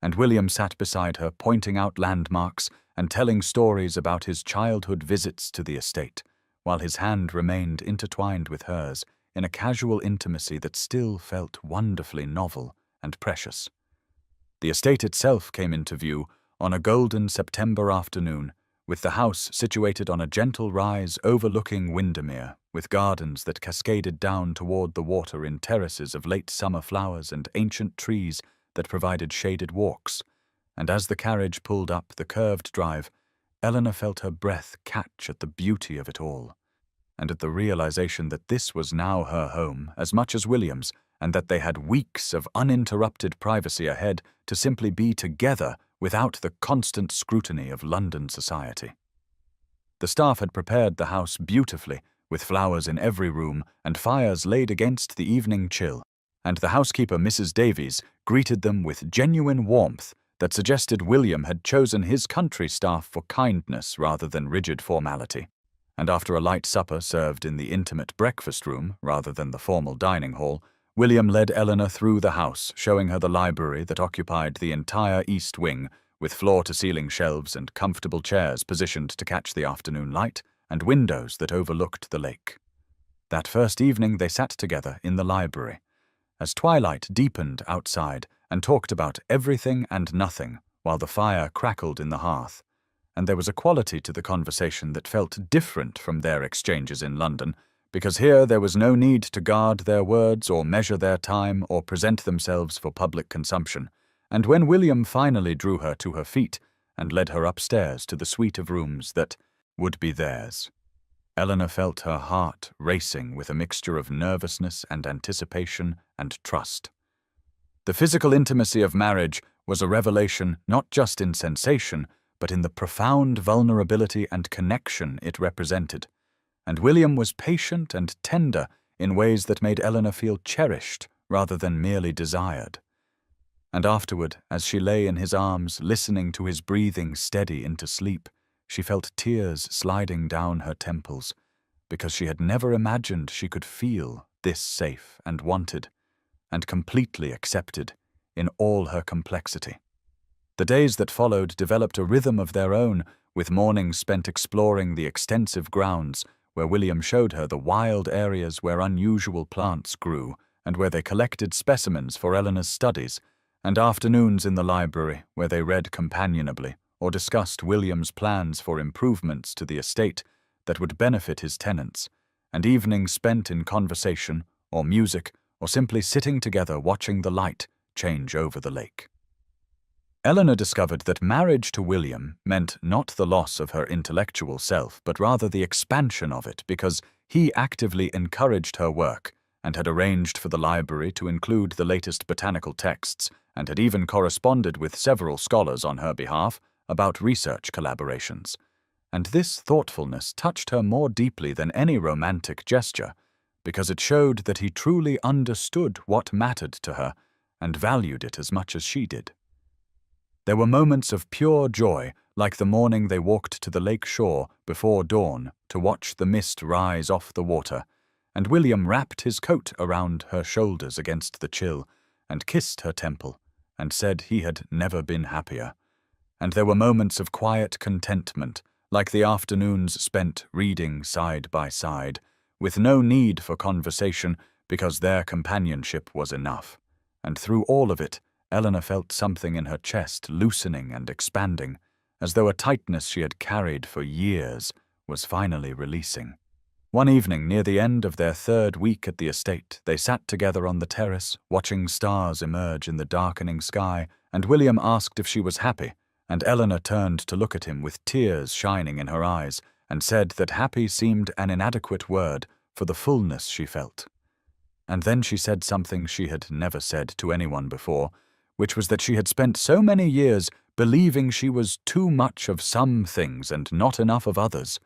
And William sat beside her, pointing out landmarks and telling stories about his childhood visits to the estate, while his hand remained intertwined with hers in a casual intimacy that still felt wonderfully novel and precious. The estate itself came into view on a golden September afternoon, with the house situated on a gentle rise overlooking Windermere, with gardens that cascaded down toward the water in terraces of late summer flowers and ancient trees that provided shaded walks. And as the carriage pulled up the curved drive, Eleanor felt her breath catch at the beauty of it all, and at the realization that this was now her home as much as William's, and that they had weeks of uninterrupted privacy ahead to simply be together without the constant scrutiny of London society. The staff had prepared the house beautifully, with flowers in every room and fires laid against the evening chill, and the housekeeper, Mrs. Davies, greeted them with genuine warmth that suggested William had chosen his country staff for kindness rather than rigid formality. And after a light supper served in the intimate breakfast room rather than the formal dining hall, William led Eleanor through the house, showing her the library that occupied the entire east wing, with floor-to-ceiling shelves and comfortable chairs positioned to catch the afternoon light, and windows that overlooked the lake. That first evening they sat together in the library, as twilight deepened outside, and talked about everything and nothing while the fire crackled in the hearth. And there was a quality to the conversation that felt different from their exchanges in London, because here there was no need to guard their words or measure their time or present themselves for public consumption. And when William finally drew her to her feet and led her upstairs to the suite of rooms that would be theirs, Eleanor felt her heart racing with a mixture of nervousness and anticipation and trust. The physical intimacy of marriage was a revelation not just in sensation, but in the profound vulnerability and connection it represented. And William was patient and tender in ways that made Eleanor feel cherished rather than merely desired. And afterward, as she lay in his arms, listening to his breathing steady into sleep, she felt tears sliding down her temples, because she had never imagined she could feel this safe and wanted, and completely accepted in all her complexity. The days that followed developed a rhythm of their own, with mornings spent exploring the extensive grounds where William showed her the wild areas where unusual plants grew and where they collected specimens for Eleanor's studies, and afternoons in the library where they read companionably or discussed William's plans for improvements to the estate that would benefit his tenants, and evenings spent in conversation or music or simply sitting together watching the light change over the lake. Eleanor discovered that marriage to William meant not the loss of her intellectual self, but rather the expansion of it, because he actively encouraged her work and had arranged for the library to include the latest botanical texts and had even corresponded with several scholars on her behalf about research collaborations. And this thoughtfulness touched her more deeply than any romantic gesture, because it showed that he truly understood what mattered to her and valued it as much as she did. There were moments of pure joy, like the morning they walked to the lake shore before dawn to watch the mist rise off the water, and William wrapped his coat around her shoulders against the chill and kissed her temple and said he had never been happier. And there were moments of quiet contentment, like the afternoons spent reading side by side, with no need for conversation because their companionship was enough. And through all of it, Eleanor felt something in her chest loosening and expanding, as though a tightness she had carried for years was finally releasing. One evening, near the end of their third week at the estate, they sat together on the terrace, watching stars emerge in the darkening sky, and William asked if she was happy, and Eleanor turned to look at him with tears shining in her eyes, and said that happy seemed an inadequate word for the fullness she felt. And then she said something she had never said to anyone before, which was that she had spent so many years believing she was too much of some things and not enough of others.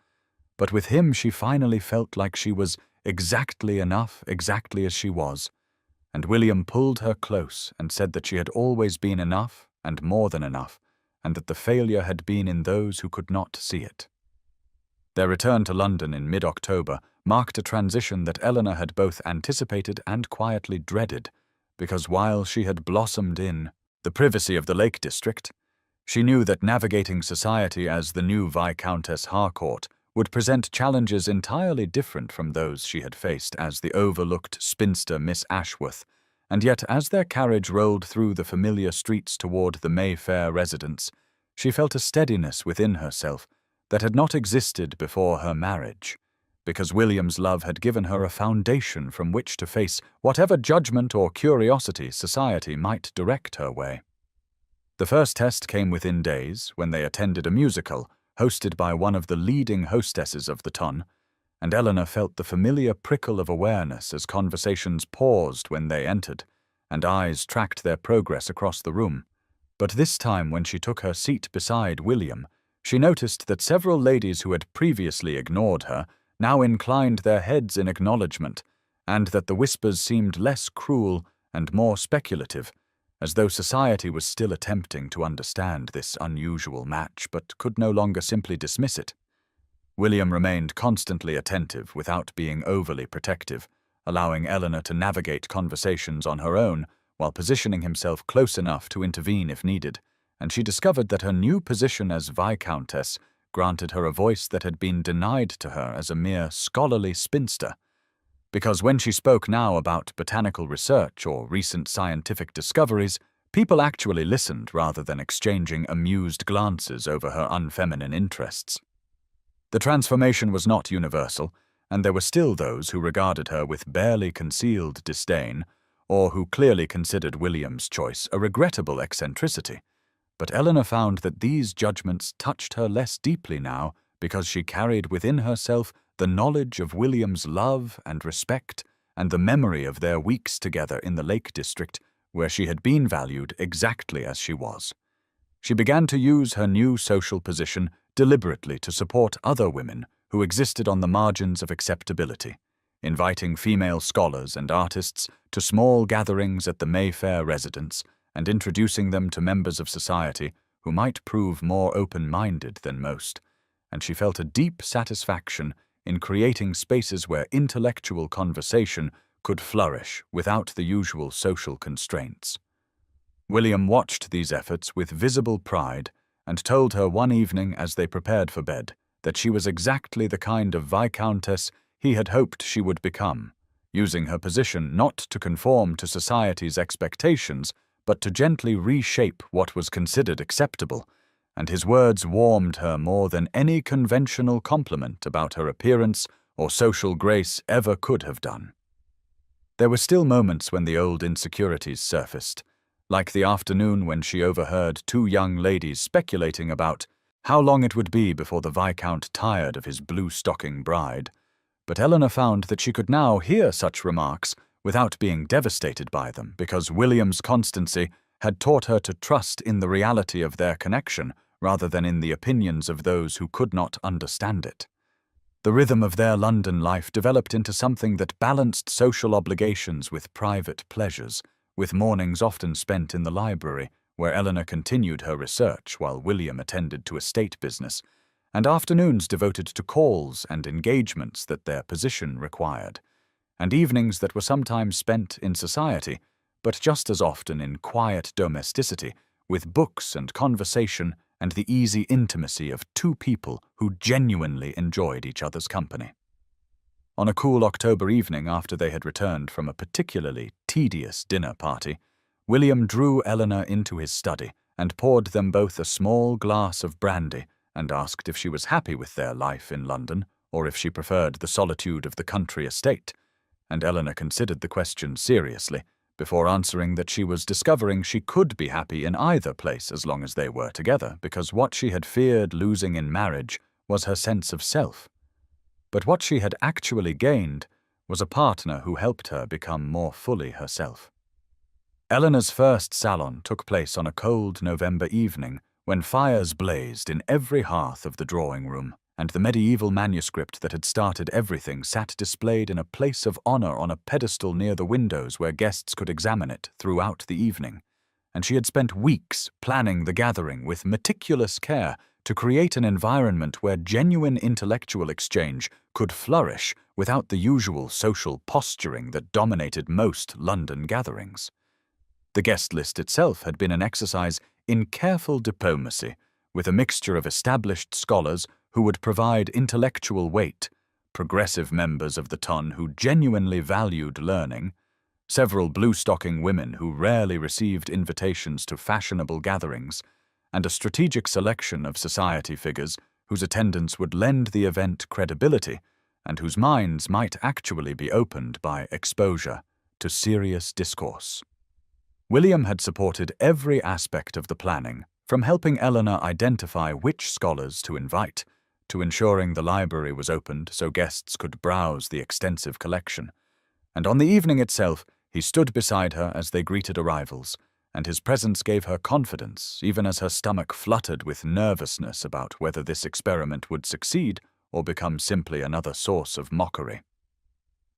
But with him she finally felt like she was exactly enough, exactly as she was. And William pulled her close and said that she had always been enough and more than enough, and that the failure had been in those who could not see it. Their return to London in mid-October marked a transition that Eleanor had both anticipated and quietly dreaded, because while she had blossomed in the privacy of the Lake District, she knew that navigating society as the new Viscountess Harcourt would present challenges entirely different from those she had faced as the overlooked spinster Miss Ashworth, and yet as their carriage rolled through the familiar streets toward the Mayfair residence, she felt a steadiness within herself that had not existed before her marriage, because William's love had given her a foundation from which to face whatever judgment or curiosity society might direct her way. The first test came within days, when they attended a musical hosted by one of the leading hostesses of the ton, and Eleanor felt the familiar prickle of awareness as conversations paused when they entered, and eyes tracked their progress across the room. But this time, when she took her seat beside William, she noticed that several ladies who had previously ignored her now inclined their heads in acknowledgement, and that the whispers seemed less cruel and more speculative, as though society was still attempting to understand this unusual match but could no longer simply dismiss it. William remained constantly attentive without being overly protective, allowing Eleanor to navigate conversations on her own while positioning himself close enough to intervene if needed, and she discovered that her new position as Viscountess granted her a voice that had been denied to her as a mere scholarly spinster. Because when she spoke now about botanical research or recent scientific discoveries, people actually listened rather than exchanging amused glances over her unfeminine interests. The transformation was not universal, and there were still those who regarded her with barely concealed disdain, or who clearly considered William's choice a regrettable eccentricity. But Eleanor found that these judgments touched her less deeply now because she carried within herself the knowledge of William's love and respect and the memory of their weeks together in the Lake District, where she had been valued exactly as she was. She began to use her new social position deliberately to support other women who existed on the margins of acceptability, inviting female scholars and artists to small gatherings at the Mayfair residence and introducing them to members of society who might prove more open-minded than most, and she felt a deep satisfaction in creating spaces where intellectual conversation could flourish without the usual social constraints. William watched these efforts with visible pride and told her one evening as they prepared for bed that she was exactly the kind of Viscountess he had hoped she would become, using her position not to conform to society's expectations but to gently reshape what was considered acceptable, and his words warmed her more than any conventional compliment about her appearance or social grace ever could have done. There were still moments when the old insecurities surfaced, like the afternoon when she overheard two young ladies speculating about how long it would be before the Viscount tired of his blue-stocking bride. But Eleanor found that she could now hear such remarks without being devastated by them, because William's constancy had taught her to trust in the reality of their connection rather than in the opinions of those who could not understand it. The rhythm of their London life developed into something that balanced social obligations with private pleasures, with mornings often spent in the library, where Eleanor continued her research while William attended to estate business, and afternoons devoted to calls and engagements that their position required, and evenings that were sometimes spent in society, but just as often in quiet domesticity, with books and conversation and the easy intimacy of two people who genuinely enjoyed each other's company. On a cool October evening after they had returned from a particularly tedious dinner party, William drew Eleanor into his study and poured them both a small glass of brandy and asked if she was happy with their life in London or if she preferred the solitude of the country estate, and Eleanor considered the question seriously before answering that she was discovering she could be happy in either place as long as they were together, because what she had feared losing in marriage was her sense of self. But what she had actually gained was a partner who helped her become more fully herself. Eleanor's first salon took place on a cold November evening when fires blazed in every hearth of the drawing room, and the medieval manuscript that had started everything sat displayed in a place of honor on a pedestal near the windows where guests could examine it throughout the evening, and she had spent weeks planning the gathering with meticulous care to create an environment where genuine intellectual exchange could flourish without the usual social posturing that dominated most London gatherings. The guest list itself had been an exercise in careful diplomacy, with a mixture of established scholars who would provide intellectual weight, progressive members of the ton who genuinely valued learning, several blue-stocking women who rarely received invitations to fashionable gatherings, and a strategic selection of society figures whose attendance would lend the event credibility and whose minds might actually be opened by exposure to serious discourse. William had supported every aspect of the planning, from helping Eleanor identify which scholars to invite, to ensuring the library was opened so guests could browse the extensive collection. And on the evening itself, he stood beside her as they greeted arrivals, and his presence gave her confidence, even as her stomach fluttered with nervousness about whether this experiment would succeed or become simply another source of mockery.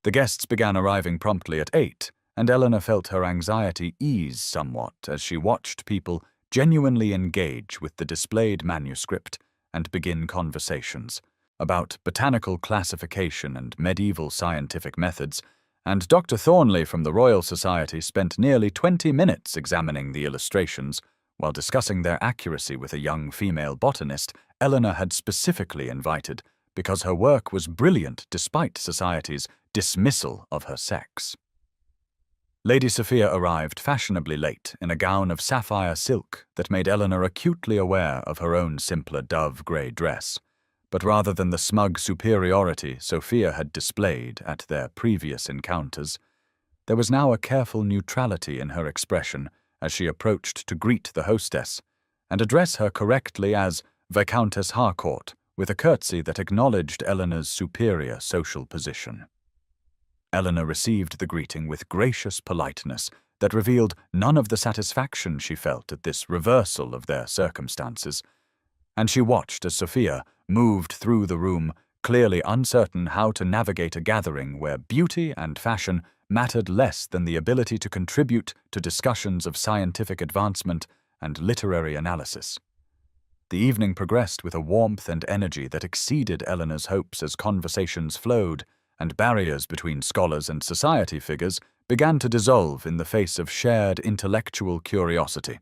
The guests began arriving promptly at 8, and Eleanor felt her anxiety ease somewhat as she watched people genuinely engage with the displayed manuscript and begin conversations about botanical classification and medieval scientific methods, and Dr. Thornley from the Royal Society spent nearly 20 minutes examining the illustrations while discussing their accuracy with a young female botanist Eleanor had specifically invited because her work was brilliant despite society's dismissal of her sex. Lady Sophia arrived fashionably late in a gown of sapphire silk that made Eleanor acutely aware of her own simpler dove-grey dress. But rather than the smug superiority Sophia had displayed at their previous encounters, there was now a careful neutrality in her expression as she approached to greet the hostess and address her correctly as Viscountess Harcourt, with a curtsy that acknowledged Eleanor's superior social position. Eleanor received the greeting with gracious politeness that revealed none of the satisfaction she felt at this reversal of their circumstances, and she watched as Sophia moved through the room, clearly uncertain how to navigate a gathering where beauty and fashion mattered less than the ability to contribute to discussions of scientific advancement and literary analysis. The evening progressed with a warmth and energy that exceeded Eleanor's hopes as conversations flowed, and barriers between scholars and society figures began to dissolve in the face of shared intellectual curiosity,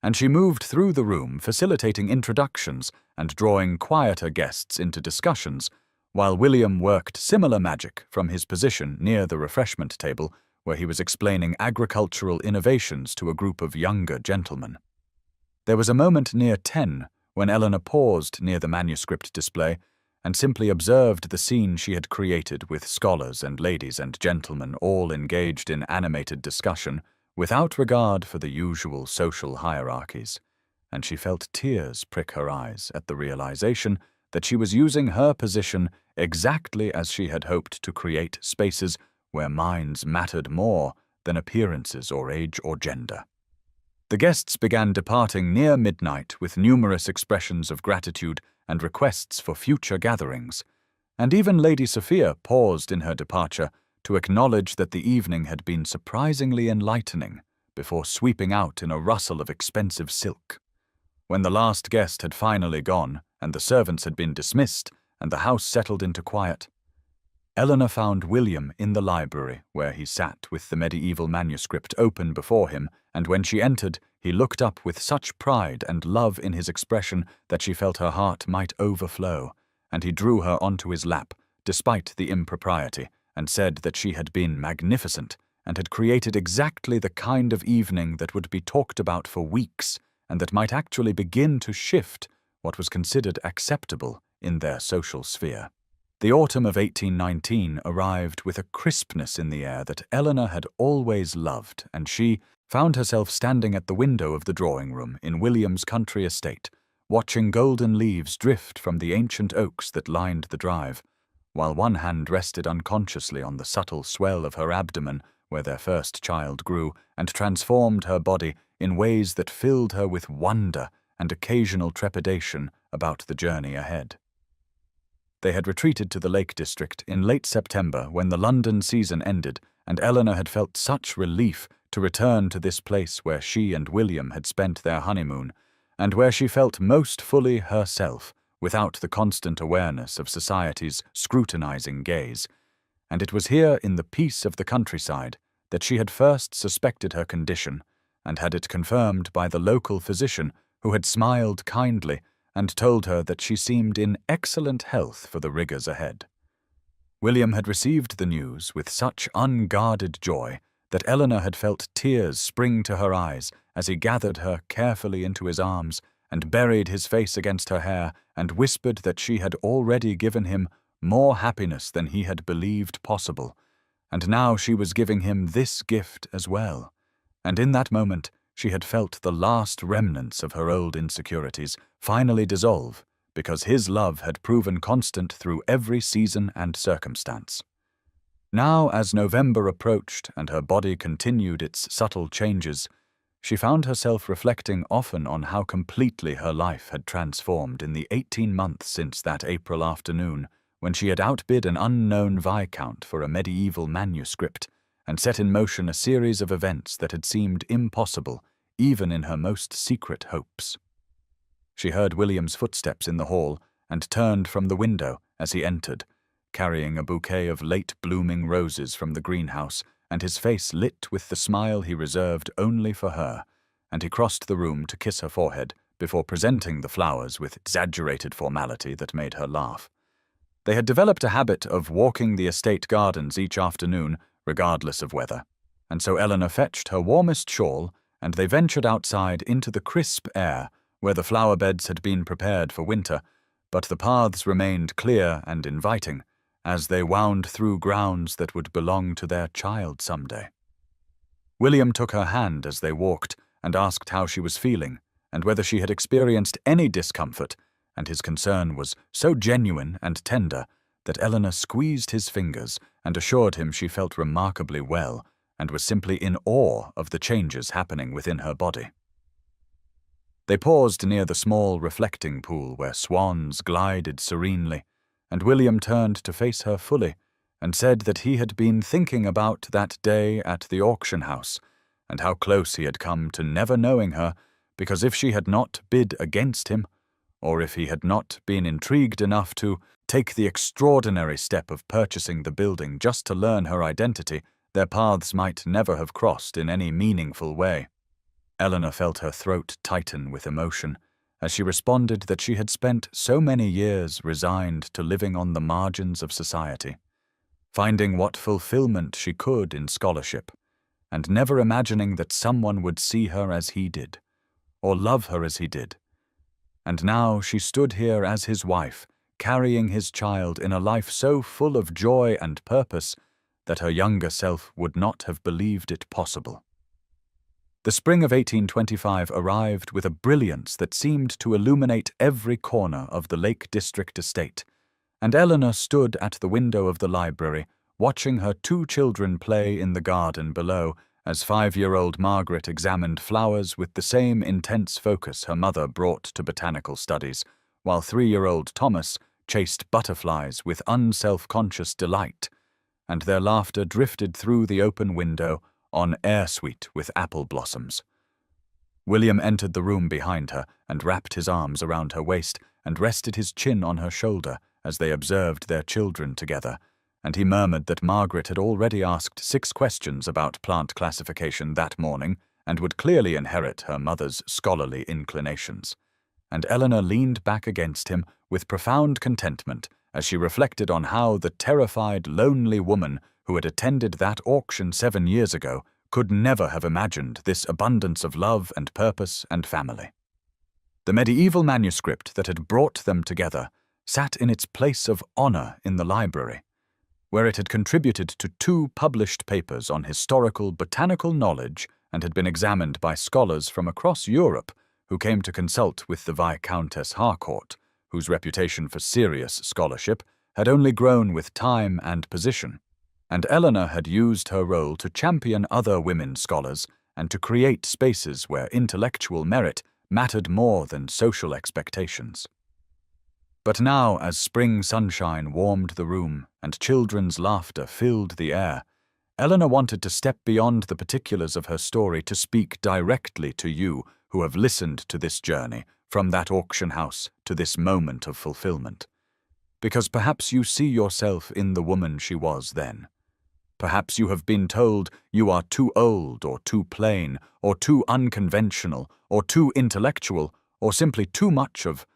and she moved through the room facilitating introductions and drawing quieter guests into discussions, while William worked similar magic from his position near the refreshment table where he was explaining agricultural innovations to a group of younger gentlemen. There was a moment near 10 when Eleanor paused near the manuscript display and simply observed the scene she had created with scholars and ladies and gentlemen all engaged in animated discussion without regard for the usual social hierarchies, and she felt tears prick her eyes at the realization that she was using her position exactly as she had hoped to create spaces where minds mattered more than appearances or age or gender. The guests began departing near midnight with numerous expressions of gratitude and requests for future gatherings, and even Lady Sophia paused in her departure to acknowledge that the evening had been surprisingly enlightening before sweeping out in a rustle of expensive silk. When the last guest had finally gone and the servants had been dismissed and the house settled into quiet, Eleanor found William in the library where he sat with the medieval manuscript open before him, and when she entered, He looked up with such pride and love in his expression that she felt her heart might overflow, and he drew her onto his lap, despite the impropriety, and said that she had been magnificent and had created exactly the kind of evening that would be talked about for weeks and that might actually begin to shift what was considered acceptable in their social sphere. The autumn of 1819 arrived with a crispness in the air that Eleanor had always loved, and she found herself standing at the window of the drawing-room in William's country estate, watching golden leaves drift from the ancient oaks that lined the drive, while one hand rested unconsciously on the subtle swell of her abdomen where their first child grew and transformed her body in ways that filled her with wonder and occasional trepidation about the journey ahead. They had retreated to the Lake District in late September when the London season ended, and Eleanor had felt such relief to return to this place where she and William had spent their honeymoon, and where she felt most fully herself, without the constant awareness of society's scrutinizing gaze. And it was here in the peace of the countryside that she had first suspected her condition, and had it confirmed by the local physician who had smiled kindly and told her that she seemed in excellent health for the rigors ahead. William had received the news with such unguarded joy that Eleanor had felt tears spring to her eyes as he gathered her carefully into his arms and buried his face against her hair and whispered that she had already given him more happiness than he had believed possible, and now she was giving him this gift as well. And in that moment, she had felt the last remnants of her old insecurities finally dissolve, because his love had proven constant through every season and circumstance. Now, as November approached and her body continued its subtle changes, she found herself reflecting often on how completely her life had transformed in the 18 months since that April afternoon when she had outbid an unknown viscount for a medieval manuscript and set in motion a series of events that had seemed impossible, even in her most secret hopes. She heard William's footsteps in the hall and turned from the window as he entered, carrying a bouquet of late-blooming roses from the greenhouse, and his face lit with the smile he reserved only for her, and he crossed the room to kiss her forehead before presenting the flowers with exaggerated formality that made her laugh. They had developed a habit of walking the estate gardens each afternoon, regardless of weather, and so Eleanor fetched her warmest shawl, and they ventured outside into the crisp air where the flower beds had been prepared for winter, but the paths remained clear and inviting as they wound through grounds that would belong to their child someday. William took her hand as they walked and asked how she was feeling and whether she had experienced any discomfort, and his concern was so genuine and tender that Eleanor squeezed his fingers and assured him she felt remarkably well and was simply in awe of the changes happening within her body. They paused near the small reflecting pool where swans glided serenely, and William turned to face her fully and said that he had been thinking about that day at the auction house and how close he had come to never knowing her, because if she had not bid against him, or if he had not been intrigued enough to take the extraordinary step of purchasing the building just to learn her identity, their paths might never have crossed in any meaningful way. Eleanor felt her throat tighten with emotion as she responded that she had spent so many years resigned to living on the margins of society, finding what fulfillment she could in scholarship, and never imagining that someone would see her as he did, or love her as he did. And now she stood here as his wife, carrying his child in a life so full of joy and purpose that her younger self would not have believed it possible. The spring of 1825 arrived with a brilliance that seemed to illuminate every corner of the Lake District estate, and Eleanor stood at the window of the library, watching her two children play in the garden below as 5-year-old Margaret examined flowers with the same intense focus her mother brought to botanical studies, while 3-year-old Thomas chased butterflies with unself-conscious delight, and their laughter drifted through the open window on air sweet with apple blossoms. William entered the room behind her and wrapped his arms around her waist and rested his chin on her shoulder as they observed their children together, and he murmured that Margaret had already asked 6 questions about plant classification that morning, and would clearly inherit her mother's scholarly inclinations. And Eleanor leaned back against him with profound contentment as she reflected on how the terrified, lonely woman who had attended that auction 7 years ago could never have imagined this abundance of love and purpose and family. The medieval manuscript that had brought them together sat in its place of honor in the library, where it had contributed to 2 published papers on historical botanical knowledge and had been examined by scholars from across Europe who came to consult with the Viscountess Harcourt, whose reputation for serious scholarship had only grown with time and position. And Eleanor had used her role to champion other women scholars and to create spaces where intellectual merit mattered more than social expectations. But now, as spring sunshine warmed the room and children's laughter filled the air, Eleanor wanted to step beyond the particulars of her story to speak directly to you who have listened to this journey from that auction house to this moment of fulfillment. Because perhaps you see yourself in the woman she was then. Perhaps you have been told you are too old or too plain or too unconventional or too intellectual or simply too much of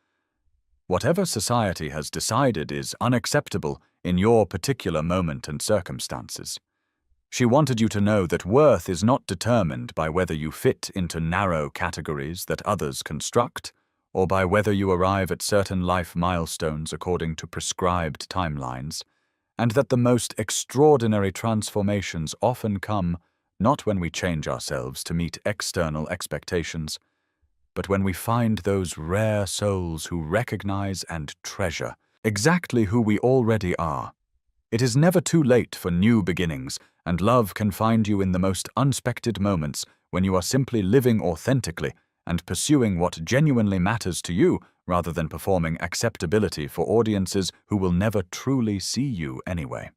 whatever society has decided is unacceptable in your particular moment and circumstances. She wanted you to know that worth is not determined by whether you fit into narrow categories that others construct, or by whether you arrive at certain life milestones according to prescribed timelines, and that the most extraordinary transformations often come not when we change ourselves to meet external expectations, but when we find those rare souls who recognize and treasure exactly who we already are. It is never too late for new beginnings, and love can find you in the most unexpected moments when you are simply living authentically and pursuing what genuinely matters to you rather than performing acceptability for audiences who will never truly see you anyway.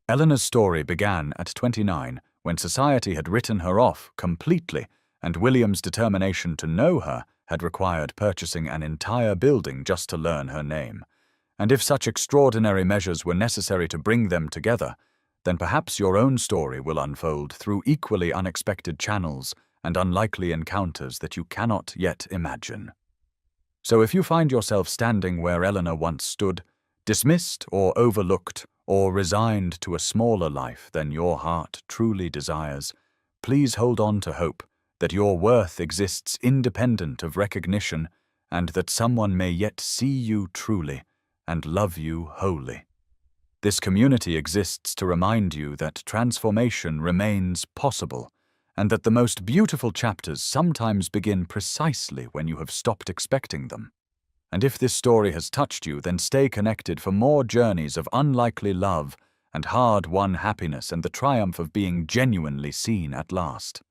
Eleanor's story began at 29 when society had written her off completely, and William's determination to know her had required purchasing an entire building just to learn her name. And if such extraordinary measures were necessary to bring them together, then perhaps your own story will unfold through equally unexpected channels and unlikely encounters that you cannot yet imagine. So if you find yourself standing where Eleanor once stood, dismissed or overlooked or resigned to a smaller life than your heart truly desires, please hold on to hope that your worth exists independent of recognition and that someone may yet see you truly and love you wholly. This community exists to remind you that transformation remains possible and that the most beautiful chapters sometimes begin precisely when you have stopped expecting them. And if this story has touched you, then stay connected for more journeys of unlikely love and hard-won happiness and the triumph of being genuinely seen at last.